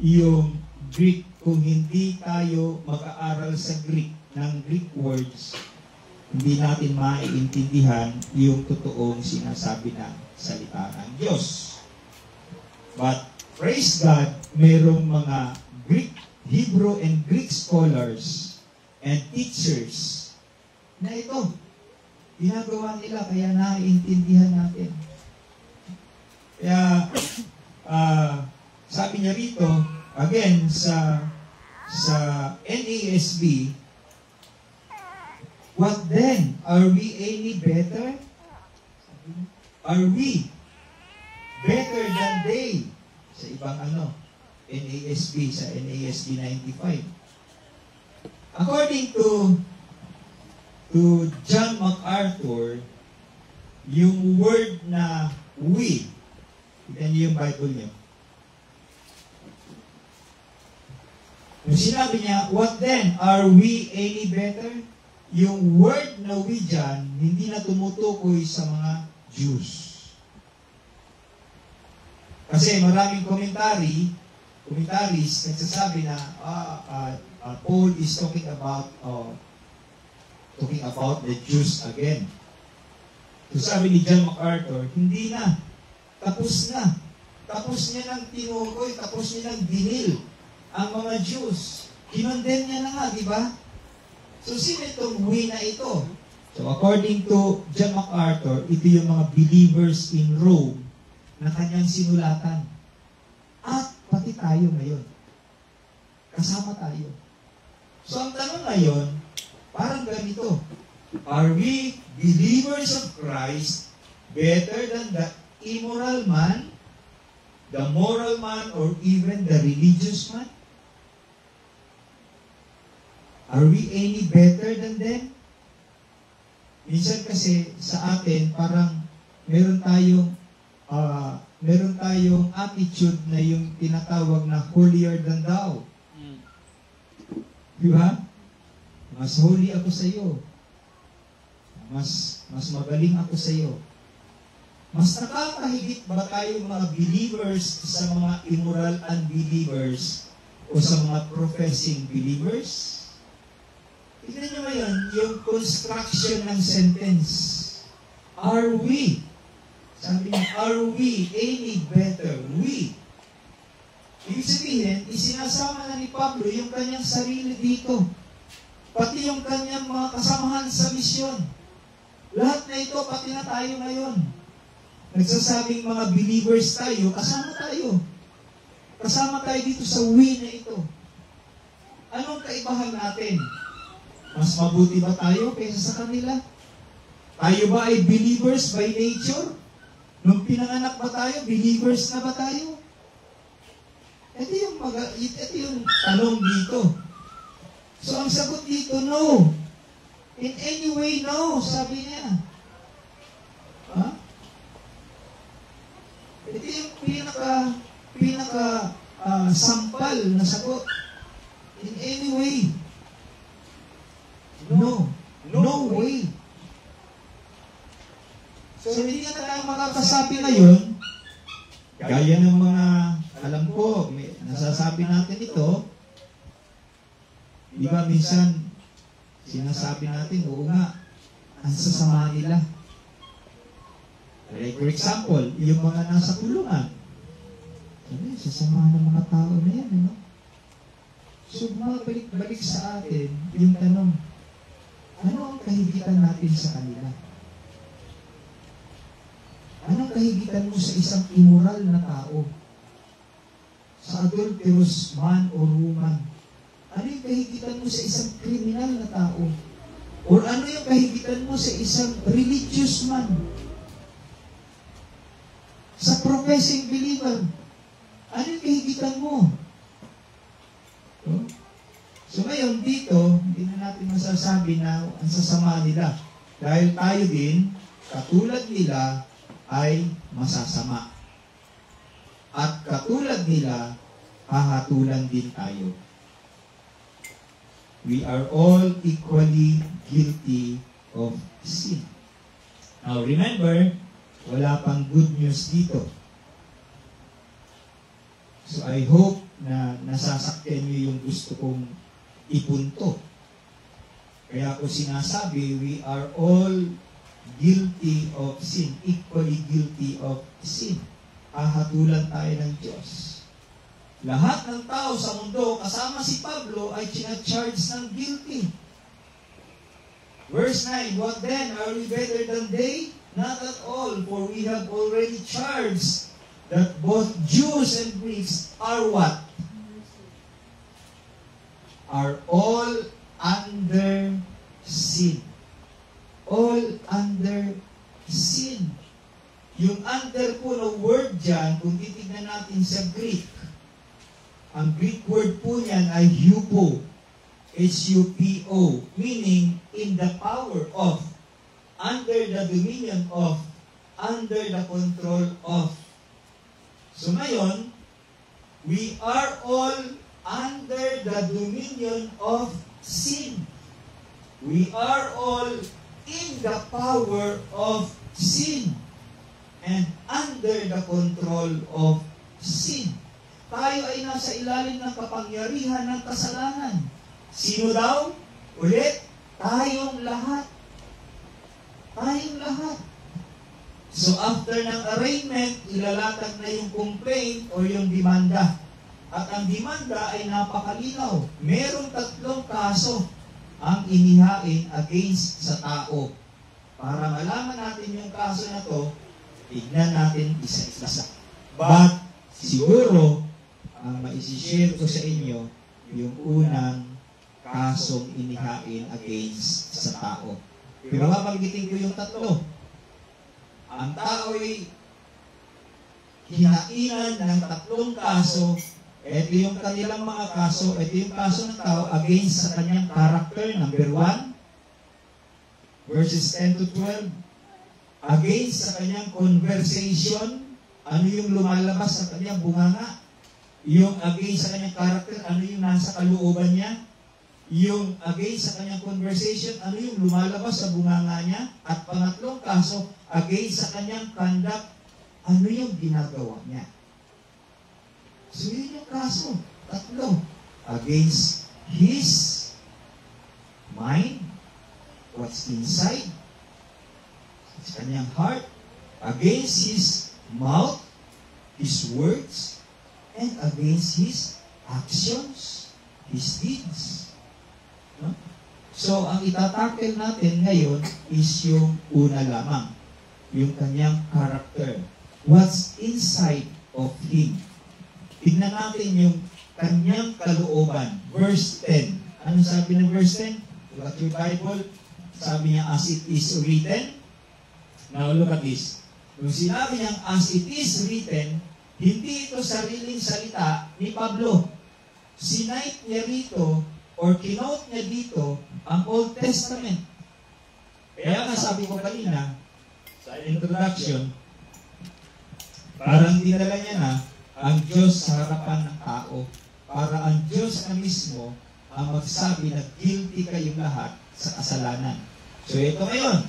yung Greek kung hindi tayo mag-aaral sa Greek ng Greek words, hindi natin maiintindihan yung totoong sinasabi ng salita ng Diyos. But, praise God, mayroong mga Greek, Hebrew, and Greek scholars and teachers na ito, ginagawa nila kaya naiintindihan natin. Kaya, sabi niya rito, again, sa NASB, what then? Are we any better? Are we better than they? Sa ibang NASB, sa NASB 95. According to John MacArthur, yung word na we, tignan niyo yung Bible niyo. Yung sinabi niya, what then? Are we any better? Yung word na we dyan, hindi na tumutukoy sa mga Jews. Kasi maraming commentaries nagsasabi na Paul is talking about the Jews again. So sabi ni John MacArthur, hindi na. Tapos na. Tapos niya nang tinukoy, tapos niya nang dinil ang mga Jews. Kinondemn niya na nga, di ba? So sino itong we na ito? So according to John MacArthur, ito yung mga believers in Rome na kanyang sinulatan. At pati tayo ngayon. Kasama tayo. So ang tanong ngayon, parang ganito. Are we believers of Christ better than the immoral man, the moral man, or even the religious man? Are we any better than them? Minsan kasi sa atin, parang meron tayong attitude na yung tinatawag na holier than thou. Di ba? Mas holy ako sa iyo. Mas magaling ako sa iyo. Mas nakakahigit ba tayo mga believers sa mga immoral unbelievers o sa mga professing believers? Tignan nyo ngayon, yung construction ng sentence. Are we? Sabi niya, are we any better? We. Ibig sabihin, isinasama na ni Pablo yung kanyang sarili dito. Pati yung kanyang mga kasamahan sa misyon. Lahat na ito, pati na tayo ngayon. Nagsasabing mga believers tayo, kasama tayo. Kasama tayo dito sa we na ito. Anong kaibahan natin? Mas mabuti ba tayo kaysa sa kanila? Tayo ba ay believers by nature? Nung pinanganak ba tayo, believers na ba tayo? Ito yung tanong dito. So ang sagot dito, no. In any way, no, sabi niya. Ha? Ito yung pinaka sampal na sagot. In any way. No. No way. So hindi na tayo makakasabi ngayon, gaya ng mga, alam ko, nasasabi natin ito, di ba minsan, sinasabi natin, oo nga, ang sasama nila. Like for example, yung mga nasa kulungan, sasama ng mga tao na yan, no? So, bumabalik-balik sa atin yung tanong, ano ang kahigitan natin sa kanila? Anong kahigitan mo sa isang immoral na tao? Sa adulterous man or woman? Ano yung kahigitan mo sa isang kriminal na tao? Or ano yung kahigitan mo sa isang religious man? Sa professing believer? Ano yung kahigitan mo? So ngayon dito, hindi na natin masasabi na ang sasama nila. Dahil tayo din, katulad nila, ay masasama. At katulad nila, hahatulan din tayo. We are all equally guilty of sin. Now remember, wala pang good news dito. So I hope na nasasakyan niyo yung gusto kong ipunto. Kaya ako sinasabi, we are all guilty of sin, equally guilty of sin. Hahatulan tayo ng Diyos. Lahat ng tao sa mundo, kasama si Pablo, ay charge ng guilty. Verse 9, what then? Are we better than they? Not at all, for we have already charged that both Jews and Greeks are what? Are all under sin. All under sin. Yung under po na word dyan, kung titignan natin sa Greek, ang Greek word po niyan ay hupo. H-U-P-O. Meaning, in the power of, under the dominion of, under the control of. So ngayon, we are all under the dominion of sin. We are all in the power of sin and under the control of sin. Tayo ay nasa ilalim ng kapangyarihan ng kasalanan. Sino daw? Ulit, tayong lahat. Tayong lahat. So after ng arraignment, ilalatag na yung complaint o yung demanda. At ang demanda ay napakalinaw. Merong 3 kaso ang inihain against sa tao. Para malaman natin yung kaso na to, tignan natin isa-isa. But siguro, ang maisishare ko sa inyo, yung unang kasong inihain against sa tao. Pero babanggitin ko yung 3. Ang tao ay hinainan ng 3 kaso. Ito yung kanilang mga kaso. Ito yung kaso ng tao against sa kanyang character. Number 1, verses 10 to 12. Against sa kanyang conversation. Ano yung lumalabas sa kanyang bunganga? Yung against sa kanyang character. Ano yung nasa kalooban niya? yung against sa kanyang conversation, ano yung lumalabas sa bunganga niya? At pangatlong kaso, against sa kanyang conduct, ano yung ginagawa niya? So yun yung kaso. Tatlo. Against his mind, what's inside, sa kanyang heart, against his mouth, his words, and against his actions, his deeds. No? So, ang itatakel natin ngayon is yung una lamang, yung kanyang character. What's inside of him? Tignan natin yung kanyang kalooban. Verse 10. Ano sabi ng verse 10? Look at your Bible. Sabi niya, as it is written. Now, look at this. Kung sinabi niyang, as it is written, hindi ito sariling salita ni Pablo. Sinight niya rito, or kinote niya dito, ang Old Testament. Kaya nga sabi ko kanina, sa introduction, parang dinala niya na ang Diyos sa harapan ng tao para ang Diyos na mismo ang magsabi na guilty kayong lahat sa kasalanan. So ito ngayon,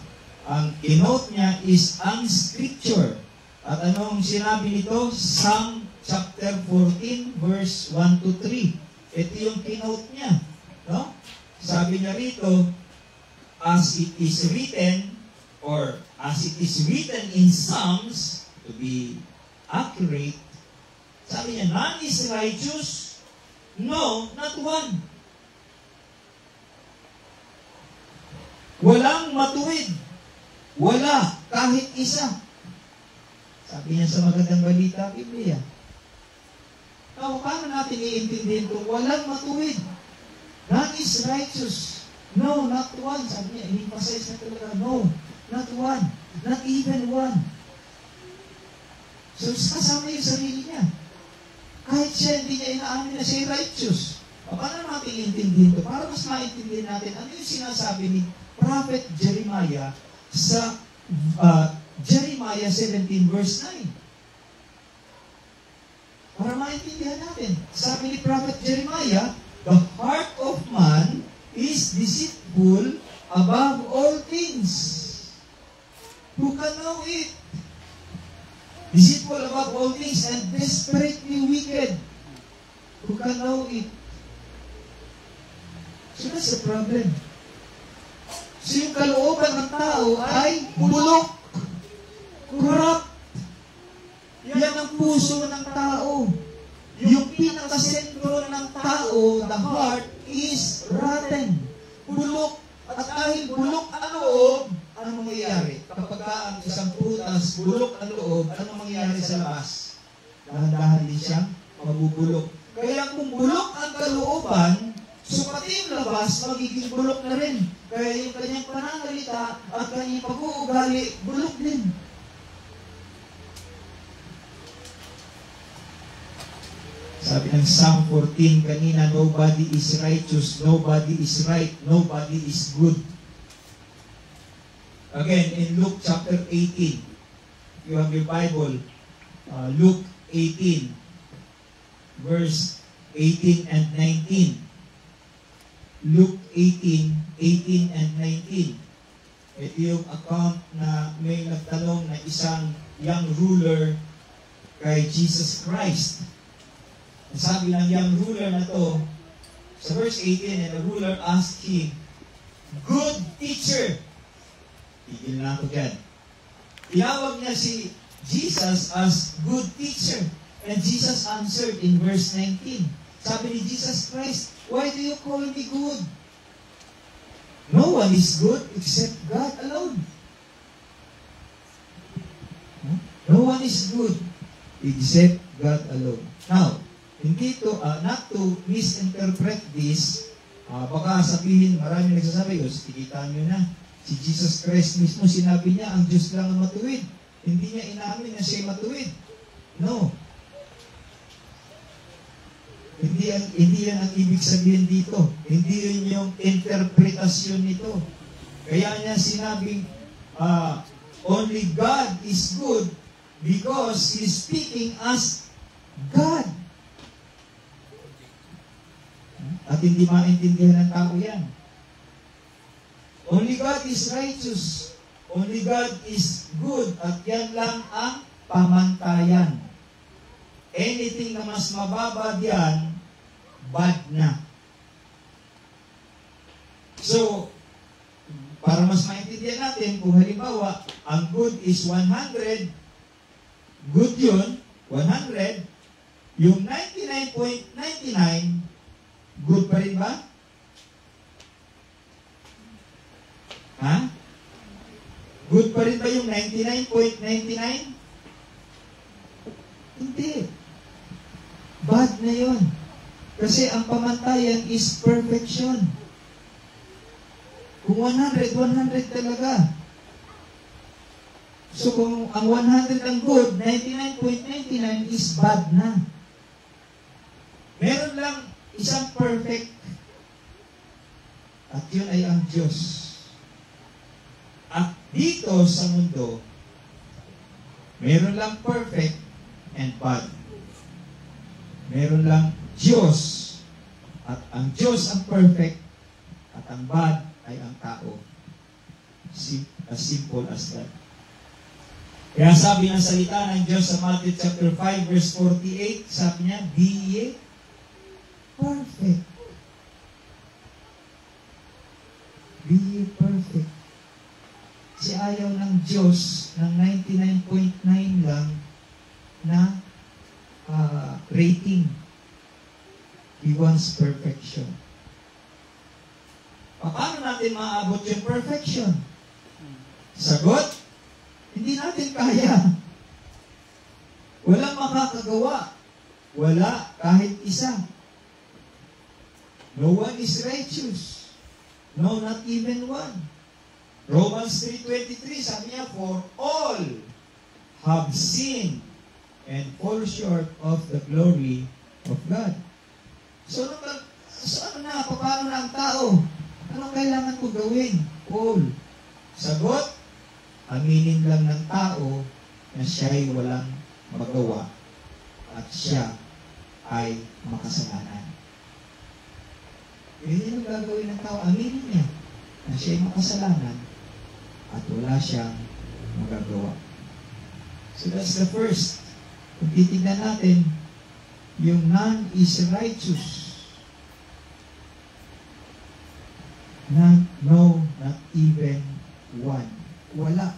ang kinote niya is ang scripture. At anong sinabi nito? Psalm chapter 14 verse 1 to 3. Ito yung kinote niya. No? Sabi niya rito, as it is written, or as it is written in Psalms, to be accurate, sabi niya, none is righteous, no, not one. Walang matuwid. Wala, kahit isa. Sabi niya sa magandang balita, Biblia. Now, paano natin iintindihin kung walang matuwid? None is righteous. No, not one. Sabi niya, in-emphasize na talaga, no, not one. Not even one. So, kasama yung sarili niya. Kahit siya, hindi niya inaamin na siya righteous. Paano natin iintindihin ito? Para mas maintindihin natin, ano yung sinasabi ni Prophet Jeremiah sa Jeremiah 17 verse 9. Para maintindihan natin. Sabi ni Prophet Jeremiah, the heart of man is deceitful above all things. Who can know it? Deceitful above all things and desperately wicked. Who can know it? So that's the problem. So yung kalooban ng tao ay bulok, corrupt. Yan ang puso ng tao. Yung pinakasentro ng tao, the heart, is rotten. Bulok. At dahil bulok ang loob, ano mangyayari? Kapag ang isang prutas, bulok ang loob, ano mangyayari sa labas? Dahan-dahan din siyang mabubulok. Kaya kung bulok ang kalooban, so pati yung labas, magiging bulok na rin. Kaya yung kanyang pananalita at kanyang pag-uugali, bulok din. Sabi ng Psalm 14 kanina, nobody is righteous, nobody is right, nobody is good. Again, in Luke chapter 18, you have your Bible, Luke 18, verse 18 and 19. Luke 18, 18 and 19. Ito yung account na may nagtanong na isang young ruler kay Jesus Christ. Sabi ng young ruler na to, sa verse 18, and the ruler asked him, "Good teacher." Tigil na ako dyan. Tinawag niya si Jesus as good teacher. And Jesus answered in verse 19. Sabi ni Jesus Christ, "Why do you call me good? No one is good except God alone." No one is good except God alone. Now, hindi to, not to misinterpret this, baka sabihin, marami nagsasabi, kita nyo na, si Jesus Christ mismo sinabi niya, ang Diyos lang ang matuwid. Hindi niya inamin na siya matuwid. No. Hindi yan ang ibig sabihin dito. Hindi yun yung interpretasyon nito. Kaya niya sinabing, only God is good because He's speaking as God. At hindi maintindihan ng tao yan. Only God is righteous. Only God is good. At yan lang ang pamantayan. Anything na mas mababa diyan, bad na. So, para mas maintindihan natin, kung halimbawa, ang good is 100, good yun, 100, yung 99.99, good pa rin ba? Ha? Good pa rin ba yung 99.99? Hindi. Bad na yun. Kasi ang pamantayan is perfection. Kung 100, 100 talaga. So kung ang 100 ang good, 99.99 is bad na. Meron lang isang perfect. At yun ay ang Diyos. At dito sa mundo, meron lang perfect and bad. Meron lang Diyos. At ang Diyos ang perfect at ang bad ay ang tao. As simple as that. Kaya sabi ng salita ng Diyos sa Matthew chapter 5 verse 48, sabi niya, be ye perfect. Be ye perfect. Kasi ayaw ng Diyos ng 99.9 lang na rating. He wants perfection. Paano natin maaabot yung perfection? Sagot? Hindi natin kaya. Walang makakagawa. Wala kahit isa. No one is righteous. No, not even one. Romans 3:23, sabi niya, for all have sinned and fall short of the glory of God. So ano na? Paano na ang tao? Anong kailangan ko gawin? Paul. Sagot, aminin lang ng tao na siya'y walang magawa at siya ay makasalanan. Yun yung gagawin ng tao. Aminin niya na siya'y makasalanan at wala siyang magagawa. So that's the first. Kung titignan natin, yung none is righteous. None, no, not even one. Wala.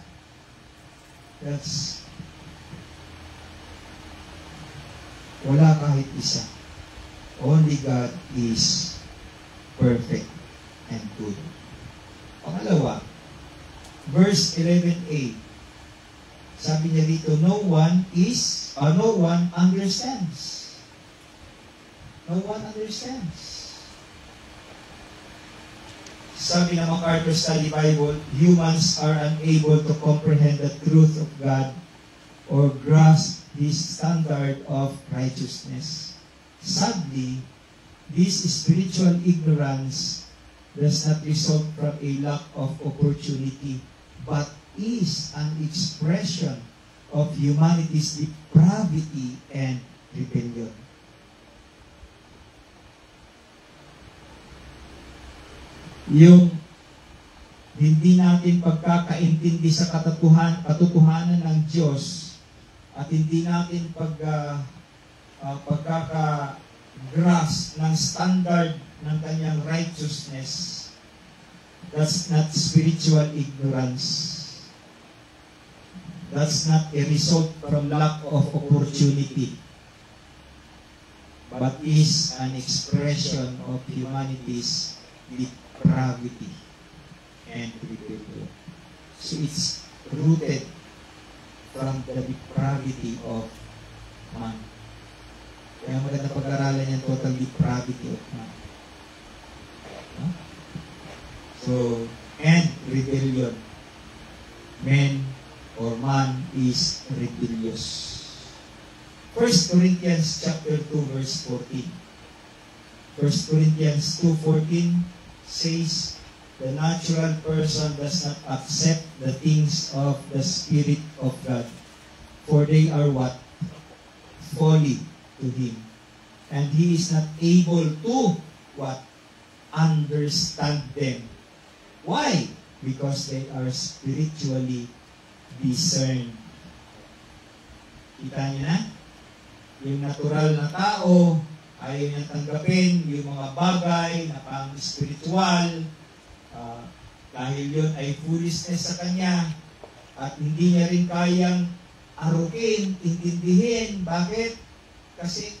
Wala kahit isa. Only God is perfect and good. Pangalawa, verse 11a. Sabi niya dito, no one understands. No one understands. Sabi ng MacArthur Study Bible, humans are unable to comprehend the truth of God or grasp His standard of righteousness. Sadly, this spiritual ignorance does not result from a lack of opportunity, but is an expression of humanity's depravity and rebellion. Yung hindi natin pagkakaintindi sa katotohanan ng Diyos at hindi natin pagkaka-grasp ng standard ng kanyang righteousness, that's not spiritual ignorance. That's not a result from lack of opportunity, but is an expression of humanity's depravity and rebellion. So it's rooted from the depravity of man. Kaya maganda pag-aralan yan, total depravity of man. Huh? So, and rebellion. Man is rebellious. 1 Corinthians chapter 2 verse 14. 1 Corinthians 2:14 says, the natural person does not accept the things of the Spirit of God, for they are what? Folly to him. And he is not able to what? Understand them. Why? Because they are spiritually discerned. Kita niyo na? Yung natural na tao, ayaw niyang tanggapin yung mga bagay na pang-spiritual, dahil yun ay foolishness sa kanya, at hindi niya rin kayang arukin, intindihin. Bakit? Kasi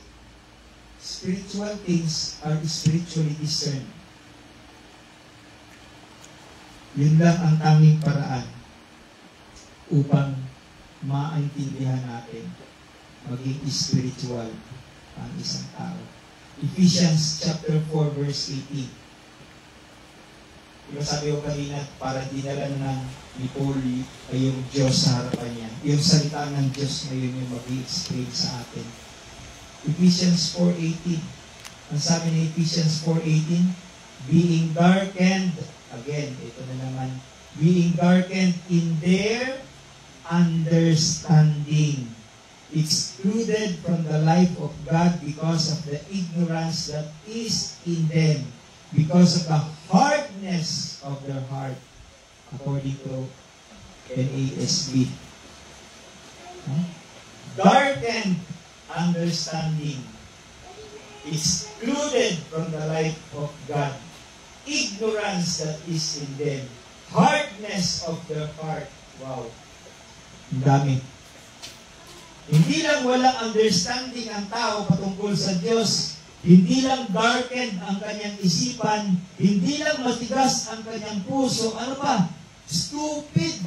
spiritual things are spiritually discerned. Yun lang ang tanging paraan upang maintindihan natin maging spiritual ang isang tao. Ephesians chapter 4 verse 18. Yung sabi ko kanina, para dinala ng ni Paul ay yung Diyos sa harapan niya. Yung salita ng Diyos ngayon yung mag-i-explain sa atin. Ephesians 4:18. Ang sabi ni Ephesians 4:18, being darkened, again, ito na naman, being darkened in their understanding, excluded from the life of God because of the ignorance that is in them, because of the hardness of their heart, according to NASB. Darkened understanding, excluded from the life of God, ignorance that is in them, hardness of their heart. Wow. Ang dami. Hindi lang walang understanding ang tao patungkol sa Diyos, hindi lang darkened ang kanyang isipan, hindi lang matigas ang kanyang puso, ano pa? Stupid.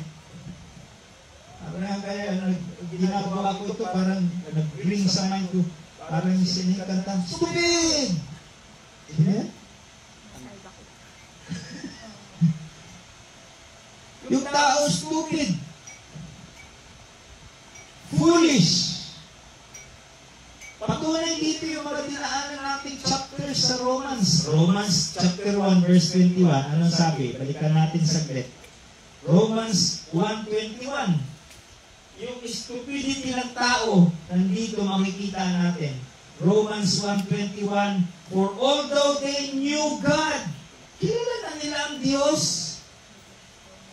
Parang kaya, ginagawa ko ito, parang nag-ring sa mind ko, parang sinikanta, stupid! Yeah? Yung tao stupid. Foolish. Patunay dito yung mga dinaanan nating chapters sa Romans. Romans chapter 1 verse 21. Anong sabi? Balikan natin saglit. Romans 1:21. Yung stupidity ng tao, nandito makikita natin. Romans 1:21. For although they knew God, kilala na nila ang Diyos.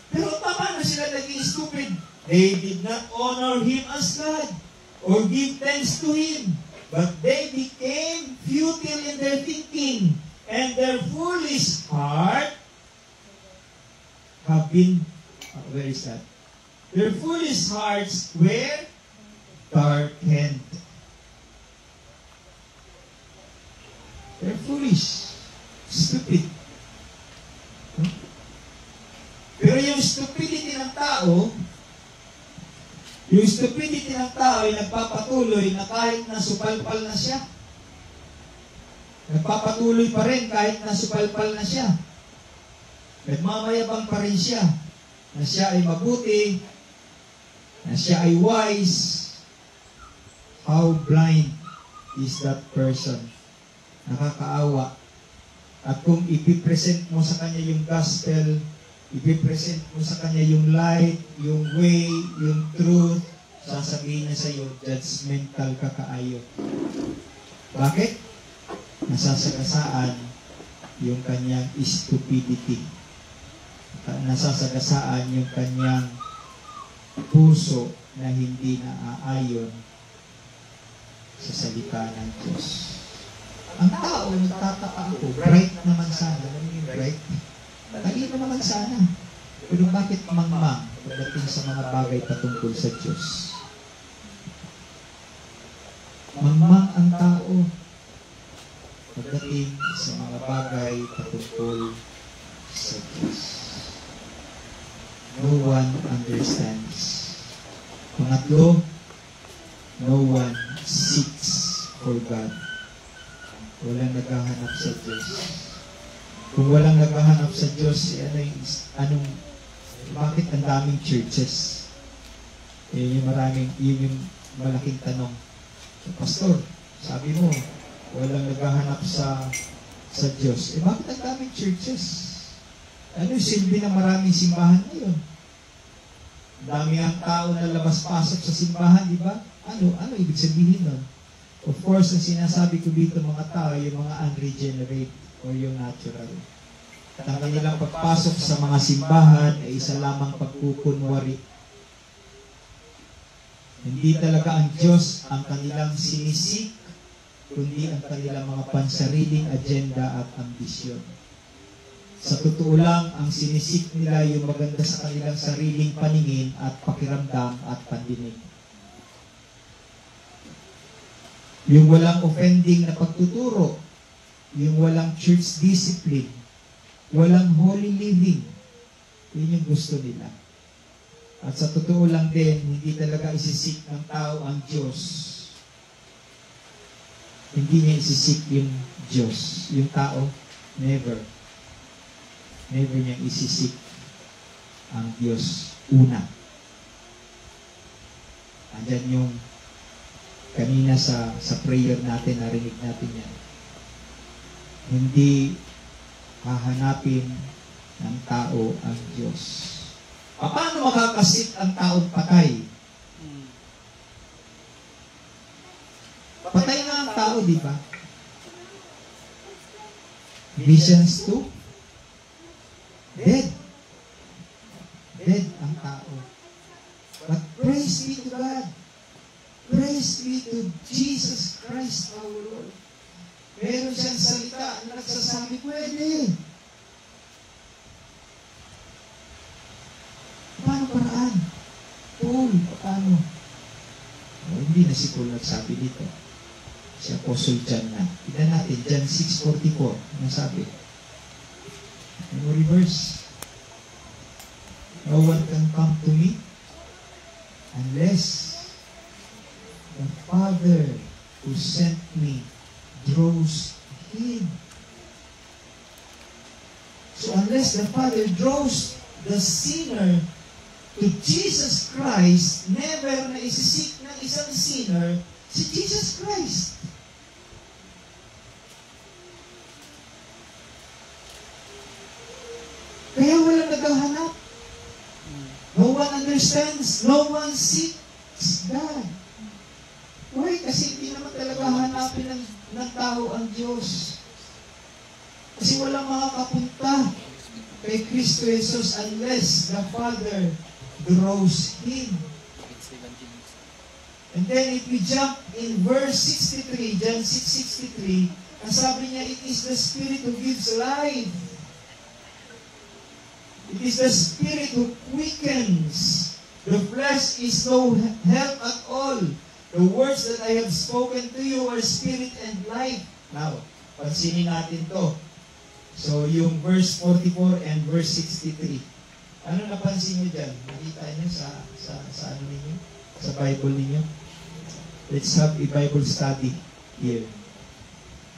Pero paano sila naging stupid? They did not honor Him as God or give thanks to Him, but they became futile in their thinking, and their foolish heart have been, where is that? Their foolish hearts were darkened. They're foolish, stupid. Pero yung stupidity ng tao, ay nagpapatuloy na kahit nasupalpal na siya. Nagpapatuloy pa rin kahit nasupalpal na siya. Nagmamayabang pa rin siya na siya ay mabuti, na siya ay wise. How blind is that person? Nakakaawa. At kung ipipresent mo sa kanya yung gospel, ipipresent mo sa kanya yung light, yung way, yung truth, sasabihin na sa iyo, judgmental ka kaayo. Bakit? Nasasagasaan yung kanyang stupidity. Nasasagasaan yung kanyang puso na hindi naaayon sa salita ng Diyos. Ang tao, nagtataka ako, bright naman sana. Bright? Talino naman sana. Pero bakit mangmang pagdating sa mga bagay patungkol sa Diyos? Mangmang ang tao pagdating sa mga bagay patungkol sa Diyos. No one understands. Pangatlo, no one seeks for God. Walang naghahanap sa Diyos. Kung walang naghahanap sa Diyos, bakit ang daming churches? Yun yung malaking tanong. Pastor, sabi mo, walang naghahanap sa Diyos. Bakit ang daming churches? Ano yung silbi ng maraming simbahan ngayon? Dami ang tao na labas-pasok sa simbahan, di ba? Ano ibig sabihin nun? Of course, ang sinasabi ko dito mga tao, yung mga unregenerate. o yung natural. At ang kanilang pagpasok sa mga simbahan ay isa lamang pagkukunwari. Hindi talaga ang Diyos ang kanilang sinisik, kundi ang kanilang mga pansariling agenda at ambisyon. Sa totoo lang, ang sinisik nila yung maganda sa kanilang sariling paningin at pakiramdam at pandinig. Yung walang offending na pagtuturo, yung walang church discipline, walang holy living, yun yung gusto nila. At sa totoo lang din, hindi talaga isisik ng tao ang Diyos. Hindi niya isisik yung Diyos. Yung tao, never. Never niyang isisik ang Diyos una. Andyan yung kanina sa prayer natin, narinig natin yan. Hindi hahanapin ng tao ang Diyos. Paano makakasit ang taong patay? Patay na ang tao, di ba? Visions 2? Dead. Dead ang tao. But praise be to God. Praise be to Jesus Christ our Lord. Meron siyang salita na nagsasabi, pwede. Paano paraan? Paul, paano? Hindi na si Paul nagsabi dito. Si Apostle John na. Tignan natin, John 6:44. Ano sabi? Memory verse. No one can come to me unless the Father who sent me draws him. So unless the Father draws the sinner to Jesus Christ, never na isisik ng isang sinner si Jesus Christ. Kaya walang naghahanap. No one understands. No one seeks God. Why? Kasi hindi naman talaga hanapin ng tao ang Diyos. Kasi walang makakapunta kay Kristo Jesus unless the Father draws him. And then if we jump in verse 63, John 6:63, ang sabi niya, it is the Spirit who gives life. It is the Spirit who quickens. The flesh is no help at all. The words that I have spoken to you are spirit and life. Now, pansinin natin to. So, yung verse 44 and verse 63. Ano napansin niyo dyan? Nakita niyo sa ano ninyo? Sa Bible ninyo? Let's have a Bible study here.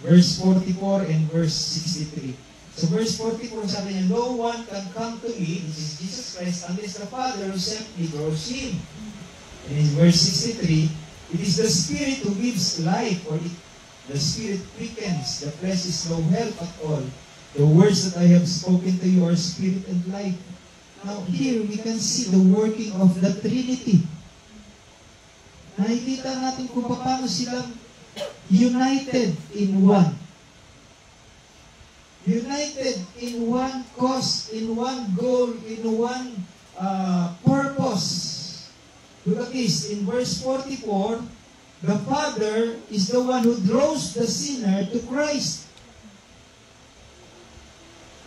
Verse 44 and verse 63. So verse 44, sabi niya, no one can come to me, this is Jesus Christ, unless the Father who sent me draws him. And in verse 63, it is the Spirit who gives life, or the Spirit quickens. The flesh is no help at all. The words that I have spoken to you are spirit and life. Now here we can see the working of the Trinity. Nakikita natin kung paano silang united in one. United in one cause, in one goal, in one purpose. Look at this. In verse 44, the Father is the one who draws the sinner to Christ.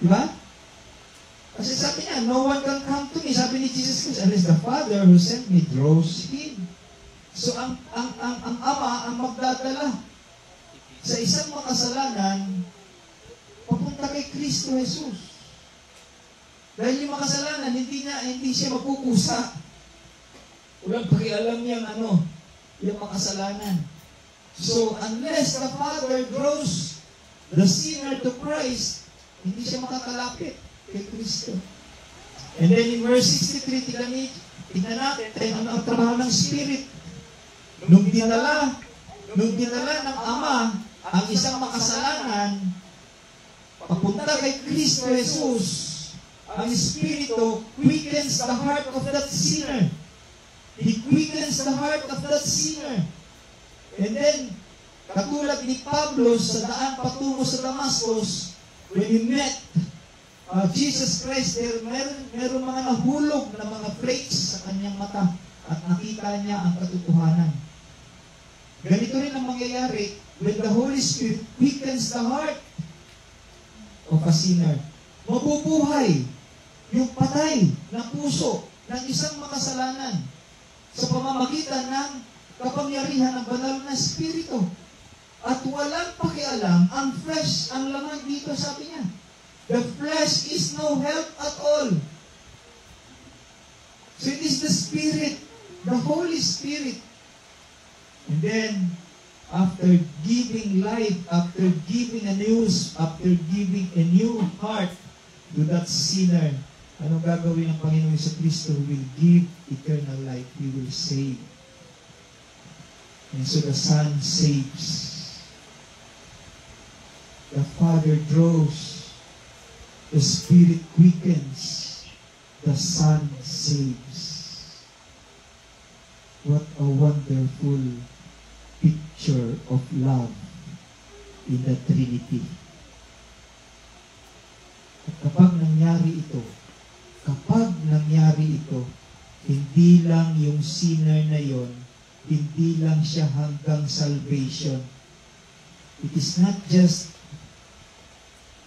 Diba? Kasi sabi niya, no one can come to me. Sabi ni Jesus Christ, unless the Father who sent me draws him. So ang Ama ang magdadala sa isang makasalanan papunta kay Kristo Jesus. Dahil yung makasalanan, hindi siya mapupusa. Walang pakialam niyang yung makasalanan. So, unless the Father draws the sinner to Christ, hindi siya makakalapit kay Kristo. And then in verse 63, tignan natin ano ang trabaho ng Spirit. Nung dinala ng Ama ang isang makasalanan papunta kay Kristo Jesus, ang Espiritu quickens the heart of that sinner. He quickens the heart of that sinner. And then, katulad ni Pablo sa daan patungo sa Damascus, when he met Jesus Christ, meron mga nahulog na mga flakes sa kanyang mata at nakita niya ang katotohanan. Ganito rin ang mangyayari when the Holy Spirit quickens the heart of a sinner. Mabubuhay yung patay na puso ng isang makasalanan sa pamamagitan ng kapangyarihan ng banal na Espiritu. At walang pakialam ang flesh, ang laman dito, sabi niya. The flesh is no help at all. So it is the Spirit, the Holy Spirit. And then, after giving life, after giving a news, after giving a new heart to that sinner, anong gagawin ng Panginoon sa Kristo? He will give eternal life. He will save. And so the Son saves. The Father draws. The Spirit quickens. The Son saves. What a wonderful picture of love in the Trinity. At kapag nangyari ito, hindi lang yung sinner na yon, hindi lang siya hanggang salvation. It is not just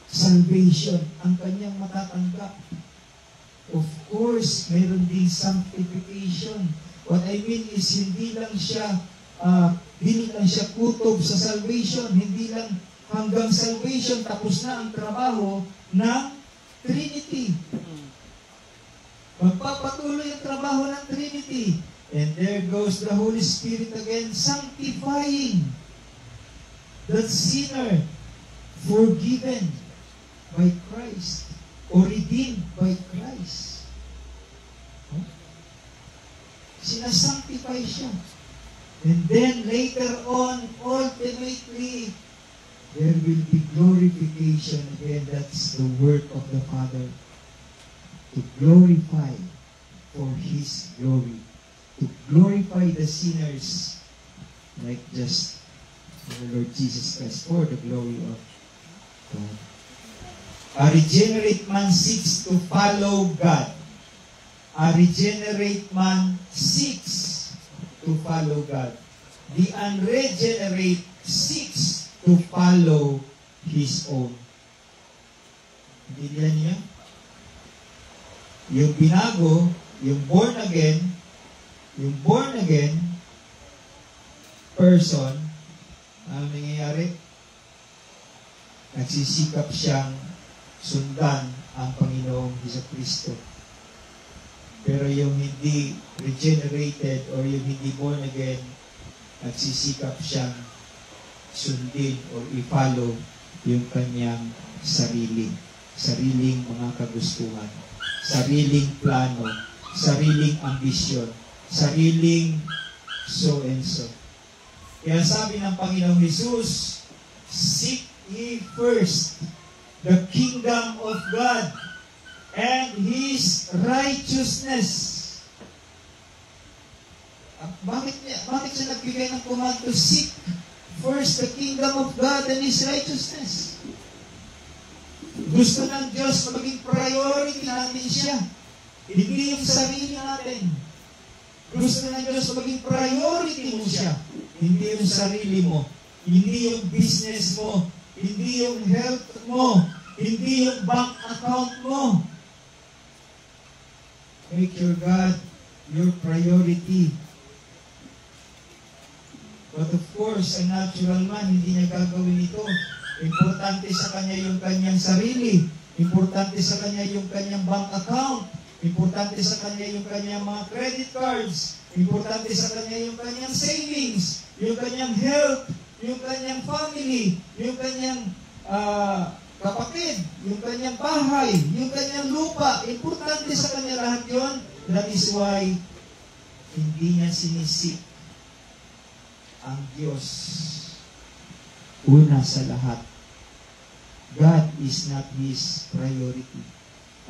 salvation ang kanyang matatanggap. Of course, mayroon din sanctification. What I mean is, hindi lang siya kutob sa salvation, hindi lang hanggang salvation, tapos na ang trabaho ng Trinity. Magpapatuloy ang trabaho ng Trinity. And there goes the Holy Spirit again, sanctifying that sinner, forgiven by Christ, or redeemed by Christ. Sinasanctify siya. And then later on, ultimately, there will be glorification again. That's the work of the Father. To glorify for His glory. To glorify the sinners like just the Lord Jesus Christ for the glory of God. A regenerate man seeks to follow God. A regenerate man seeks to follow God. The unregenerate seeks to follow his own. Hindi niya? Yung binago, yung born again person, ano nangyayari? Nagsisikap siyang sundan ang Panginoong Jesucristo. Pero yung hindi regenerated or yung hindi born again, nagsisikap siyang sundin or i-follow yung kanyang sariling mga kagustuhan, sariling plano, sariling ambisyon, sariling so and so. Kaya sabi ng Panginoong Jesus, seek ye first the kingdom of God and His righteousness. Bakit siya nagbigay ng command to seek first the kingdom of God and His righteousness? Gusto ng Diyos na maging priority natin siya. Hindi yung sarili natin. Gusto ng Diyos na maging priority mo siya. Hindi yung sarili mo. Hindi yung business mo. Hindi yung health mo. Hindi yung bank account mo. Make your God your priority. But of course, a natural man, hindi niya gagawin ito. Importante sa kanya yung kanyang sarili. Importante sa kanya yung kanyang bank account. Importante sa kanya yung kanyang mga credit cards. Importante sa kanya yung kanyang savings. Yung kanyang health. Yung kanyang family. Yung kanyang kapatid. Yung kanyang bahay. Yung kanyang lupa. Importante sa kanya lahat yun. That is why hindi niya sinisik ang Diyos una sa lahat. God is not His priority.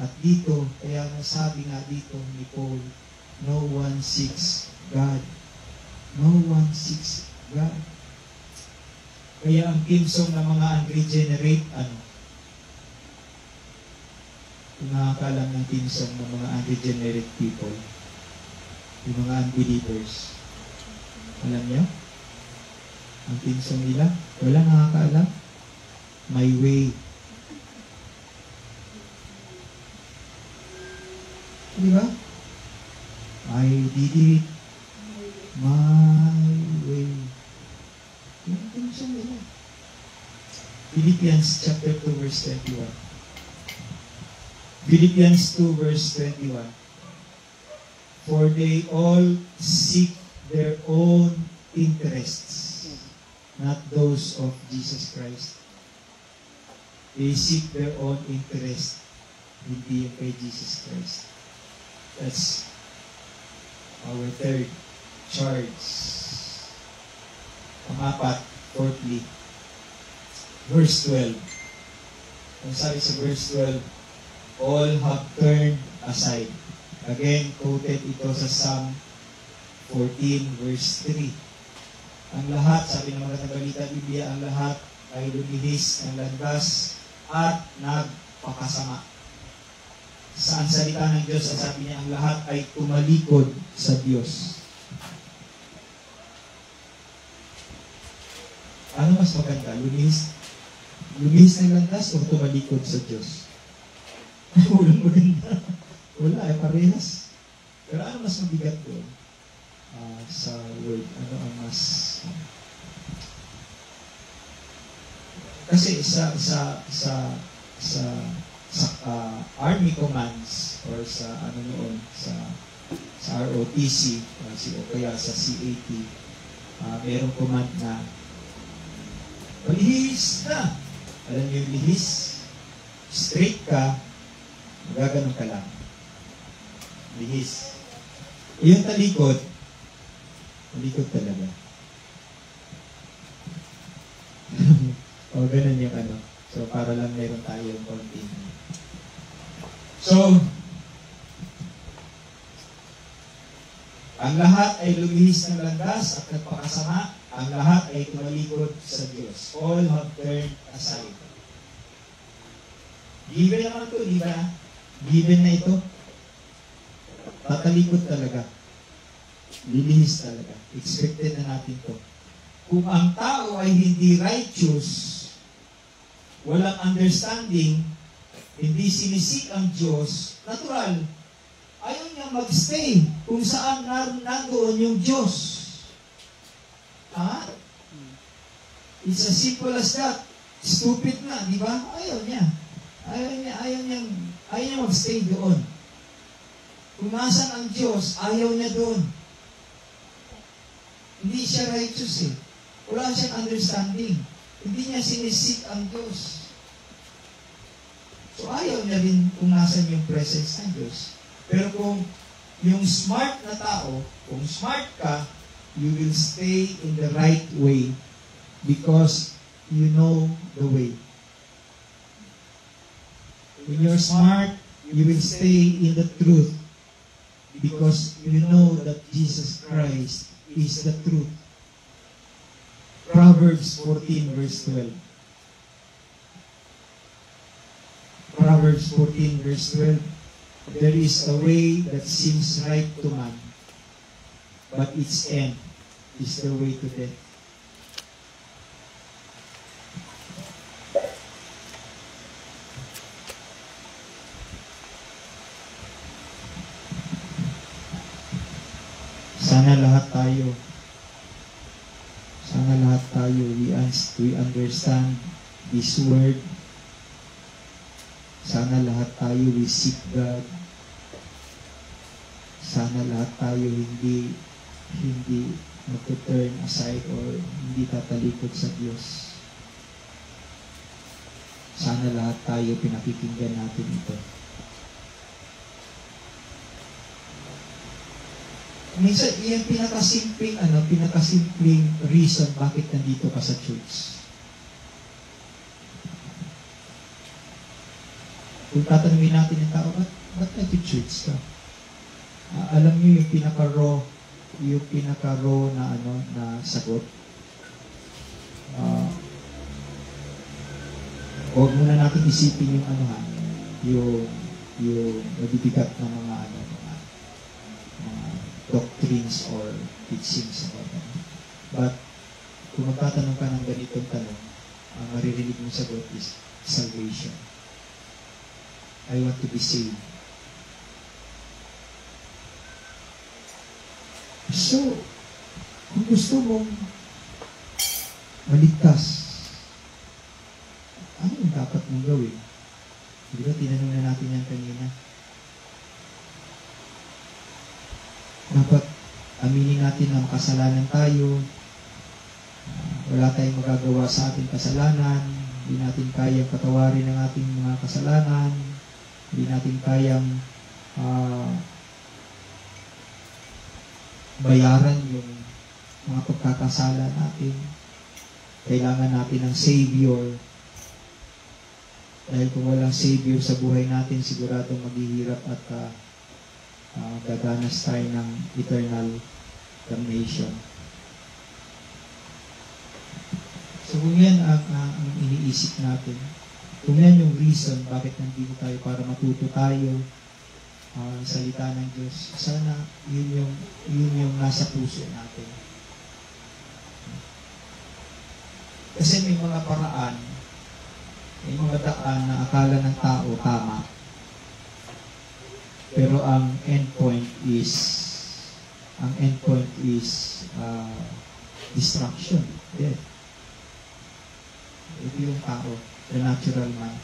At dito, kaya nasabi nga dito ni Paul, no one seeks God. No one seeks God. Kaya ang team song ng mga unregenerate, Kung nakakaalam ng team song ng mga unregenerate people, yung mga unbelievers, alam niyo? Ang team song nila, wala nakakaalam. My way. Di ba? I did it my way. Yung team song nila. Philippians chapter 2 verse 21. Philippians 2 verse 21. For they all seek their own interests, not those of Jesus Christ. They seek their own interest, hindi yung kay Jesus Christ. That's our third charge. Pang-apat, fourthly, verse 12. Kung sabi sa verse 12, all have turned aside. Again, quoted ito sa Psalm 14, verse 3. Ang lahat, sabi ng mga tagalita Biblia, ang lahat ay lumihis ng landas at nagpakasama. Sa salita ng Diyos, ang sabi niya, ang lahat ay tumalikod sa Diyos. Ano mas maganda? Lumihis ng landas o tumalikod sa Diyos? Walang maganda. Wala, ay parehas. Pero ano mas mabigat doon? Sa word, ano ang mas... Kasi sa army commands or sa ano noon, sa ROTC, o kaya sa CAT, mayroong command na palihis na. Alam niyo yung lihis? Straight ka, magaganon ka lang. Lihis. Yung talikod talaga. O, ganun yung ano. So, para lang meron tayong konting. So, ang lahat ay lumihis ng landas at nagpakasama. Ang lahat ay tumalikod sa Diyos. All have turned aside. Given naman ito, di ba? Given na ito. Tatalikod talaga. Lilihis talaga. Expected na natin to. Kung ang tao ay hindi righteous, walang understanding, hindi sinisik ang Diyos, natural, ayaw niya mag-stay kung saan nandoon yung Diyos. Ha? It's as simple as that. Stupid na, di ba? Ayaw niya. Ayaw niya mag-stay doon. Kung nasan ang Diyos, ayaw niya doon. Hindi siya righteous eh. Wala siyang understanding. Hindi niya sinisik ang Diyos. So ayaw niya rin kung nasan yung presence ng Diyos. Pero kung yung smart na tao, kung smart ka, you will stay in the right way because you know the way. When you're smart, you will stay in the truth because you know that Jesus Christ is the truth. Proverbs 14 verse 12. Proverbs 14 verse 12. There is a way that seems right to man, but its end is the way to death. Sana lahat tayo, we understand this word. Sana lahat tayo, we seek God. Sana lahat tayo hindi mag-turn aside or hindi tatalikod sa Diyos. Sana lahat tayo, pinakikinggan natin ito. Minsan, yung pinakasimpleng reason bakit nandito ka sa church. Kung tatanungin natin yung tao, ba't nag-church ka? Alam niyo yung pinaka-raw na sagot. Huwag muna natin isipin yung yung mabibigat na mga doctrines or teachings about them. But kung magtatanong ka ng ganitong tanong, ang maririnig mong sagot is salvation. I want to be saved. So, kung gusto mong maligtas, ano yung dapat mong gawin? Di ba, tinanong na natin yan kanina. Dapat aminin natin na makasalanan tayo. Wala tayong magagawa sa ating kasalanan. Hindi natin kayang patawarin ang ating mga kasalanan. Hindi natin kayang bayaran yung mga pagkakasala natin. Kailangan natin ng Savior. Dahil kung walang Savior sa buhay natin, siguradong maghihirap at dadanas tayo ng eternal damnation. So kung yan ang iniisip natin, kung yan yung reason bakit nandito tayo para matuto tayo salita ng Diyos, sana yun yung nasa puso natin. Kasi may mga paraan, may mga daan na akala ng tao tama, pero ang endpoint is destruction, death. Ito yung tao, the natural man.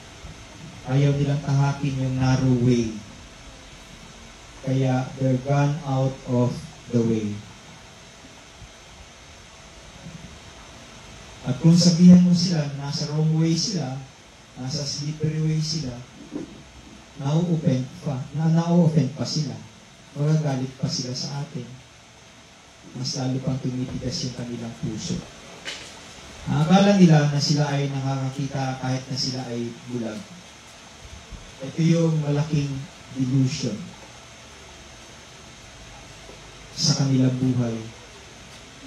Ayaw nilang tahakin yung narrow way. Kaya they're gone out of the way. At kung sabihan mo sila, nasa wrong way sila, nasa slippery way sila, na-offend pa sila. Magagalit pa sila sa atin. Mas lalo pang tumitigas yung kanilang puso. Akala nila na sila ay nakakakita kahit na sila ay bulag. Ito yung malaking delusion sa kanilang buhay.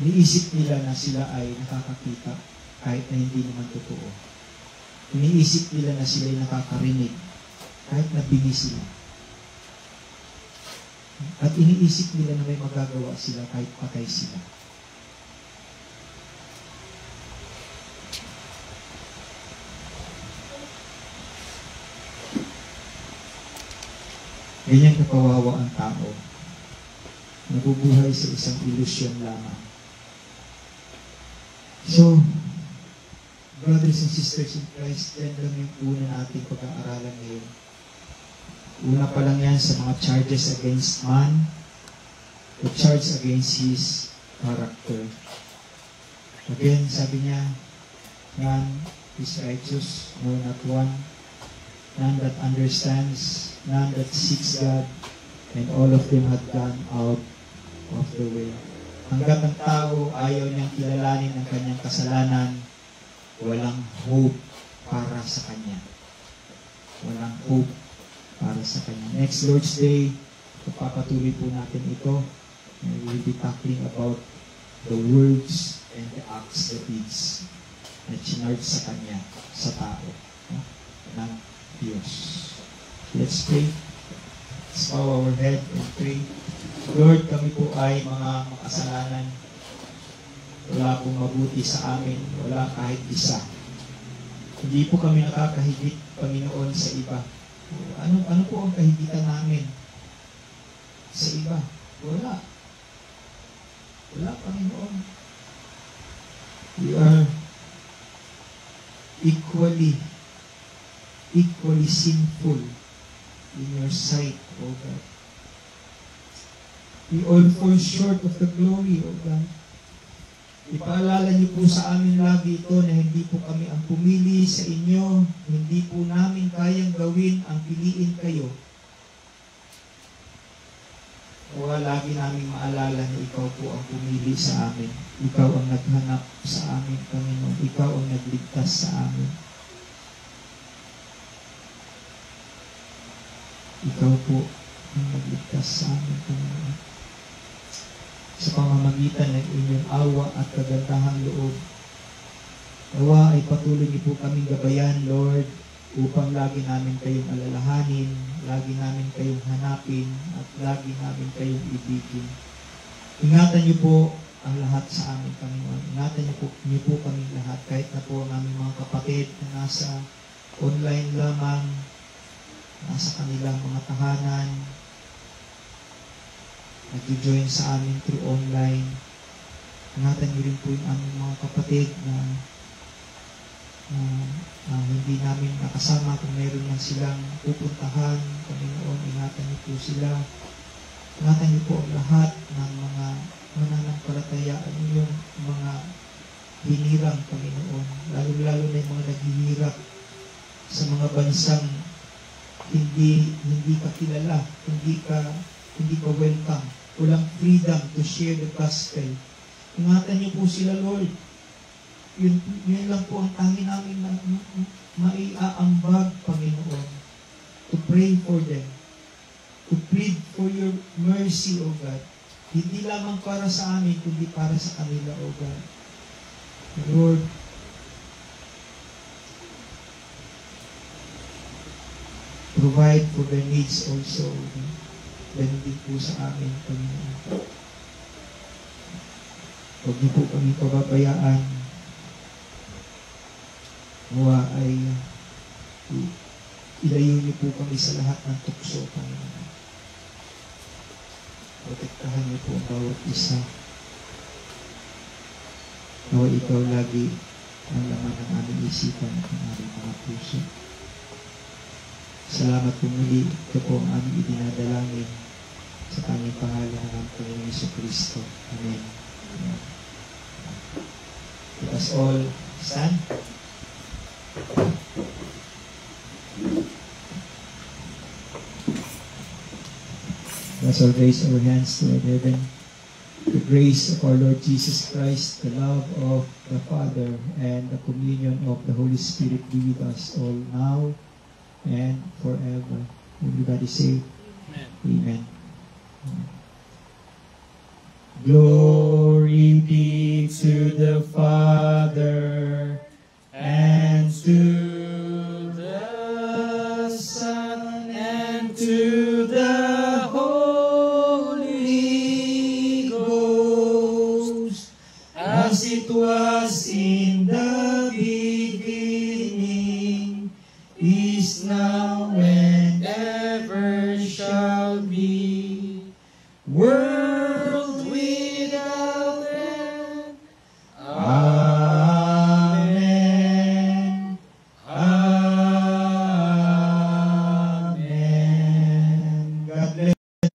Iniisip nila na sila ay nakakakita kahit na hindi naman totoo. Iniisip nila na sila ay nakakarinig kahit na bingi sila. At iniisip nila na may magagawa sila kahit patay sila. Ganyan kawawa ang tao. Nabubuhay sa isang ilusyon lamang. So, brothers and sisters in Christ, yan lang yung una nating pag-aaralan ngayon. Una pa lang yan sa mga charges against man, the charge against his character. Again, sabi niya, none is righteous, no, not one. None that understands, none that seeks God, and all of them had gone out of the way. Hanggat ang tao ayaw niyang kilalanin ang kanyang kasalanan, walang hope para sa kanya. Walang hope para sa kanya. Next Lord's Day, papatuloy po natin ito. We will be talking about the words and the acts, the deeds na chinarge sa kanya, sa tao, ng Diyos. Let's pray. Let's bow our head and pray. Lord, kami po ay mga makasalanan. Wala pong mabuti sa amin. Wala kahit isa. Hindi po kami nakakahigit, Panginoon, sa iba. Ano po ang kahigitan namin sa iba? Wala. Wala, Panginoon. We are equally sinful in your sight, O God. We all fall short of the glory, O God. Ipaalala niyo po sa amin lagi ito na hindi po kami ang pumili sa inyo, hindi po namin kayang gawin ang piliin kayo. O lagi namin maalala na ikaw po ang pumili sa amin. Ikaw ang naghanap sa amin, Panginoon. Ikaw ang nagligtas sa amin. Ikaw po ang nagligtas sa amin, Panginoon. Sa pamamagitan ng inyong awa at kagandahang loob, nawa ay patuloy niyo po kaming gabayan, Lord, upang lagi namin kayong alalahanin, lagi namin kayong hanapin, at lagi namin kayong ibigin. Ingatan niyo po ang lahat sa amin, Panginoon. Ingatan niyo po kami lahat, kahit na po ang aming mga kapatid na nasa online lamang, nasa kanilang mga tahanan, nag-join sa amin through online. Ingatan niyo rin po yung aming mga kapatid na hindi namin nakasama kung meron man silang pupuntahan. Panginoon, ingatan niyo po sila. Ingatan niyo po ang lahat ng mga mananampalataya, yung mga hinirang, Panginoon. Lalo-lalo na yung mga naghihirap sa mga bansang hindi ka kilala, hindi ka welcome. Walang freedom to share the gospel. Ingatan niyo po sila, Lord. Yun lang po ang tangi namin na maiaambag, Panginoon. To pray for them. To plead for your mercy, O God. Hindi lamang para sa amin, kundi para sa kanila, O God. Lord, provide for their needs also. Ganun din po sa amin, Panginoon. Huwag niyo po kami pababayaan. Nawa ay ilayo niyo po kami sa lahat ng tukso, Panginoon. Protektahan niyo po ang bawat isa. Nawa ikaw lagi ang laman ng aming isipan at ng aming mga puso. Salamat po muli. Ito po ang aming idinadalangin sa tanging pangalan ng aming Panginoon Jesucristo. Amen. Amen. Let us all stand. Let us all raise our hands toward heaven. The grace of our Lord Jesus Christ, the love of the Father, and the communion of the Holy Spirit be with us all now and forever. Everybody say, Amen. Amen. Glory be to the Father,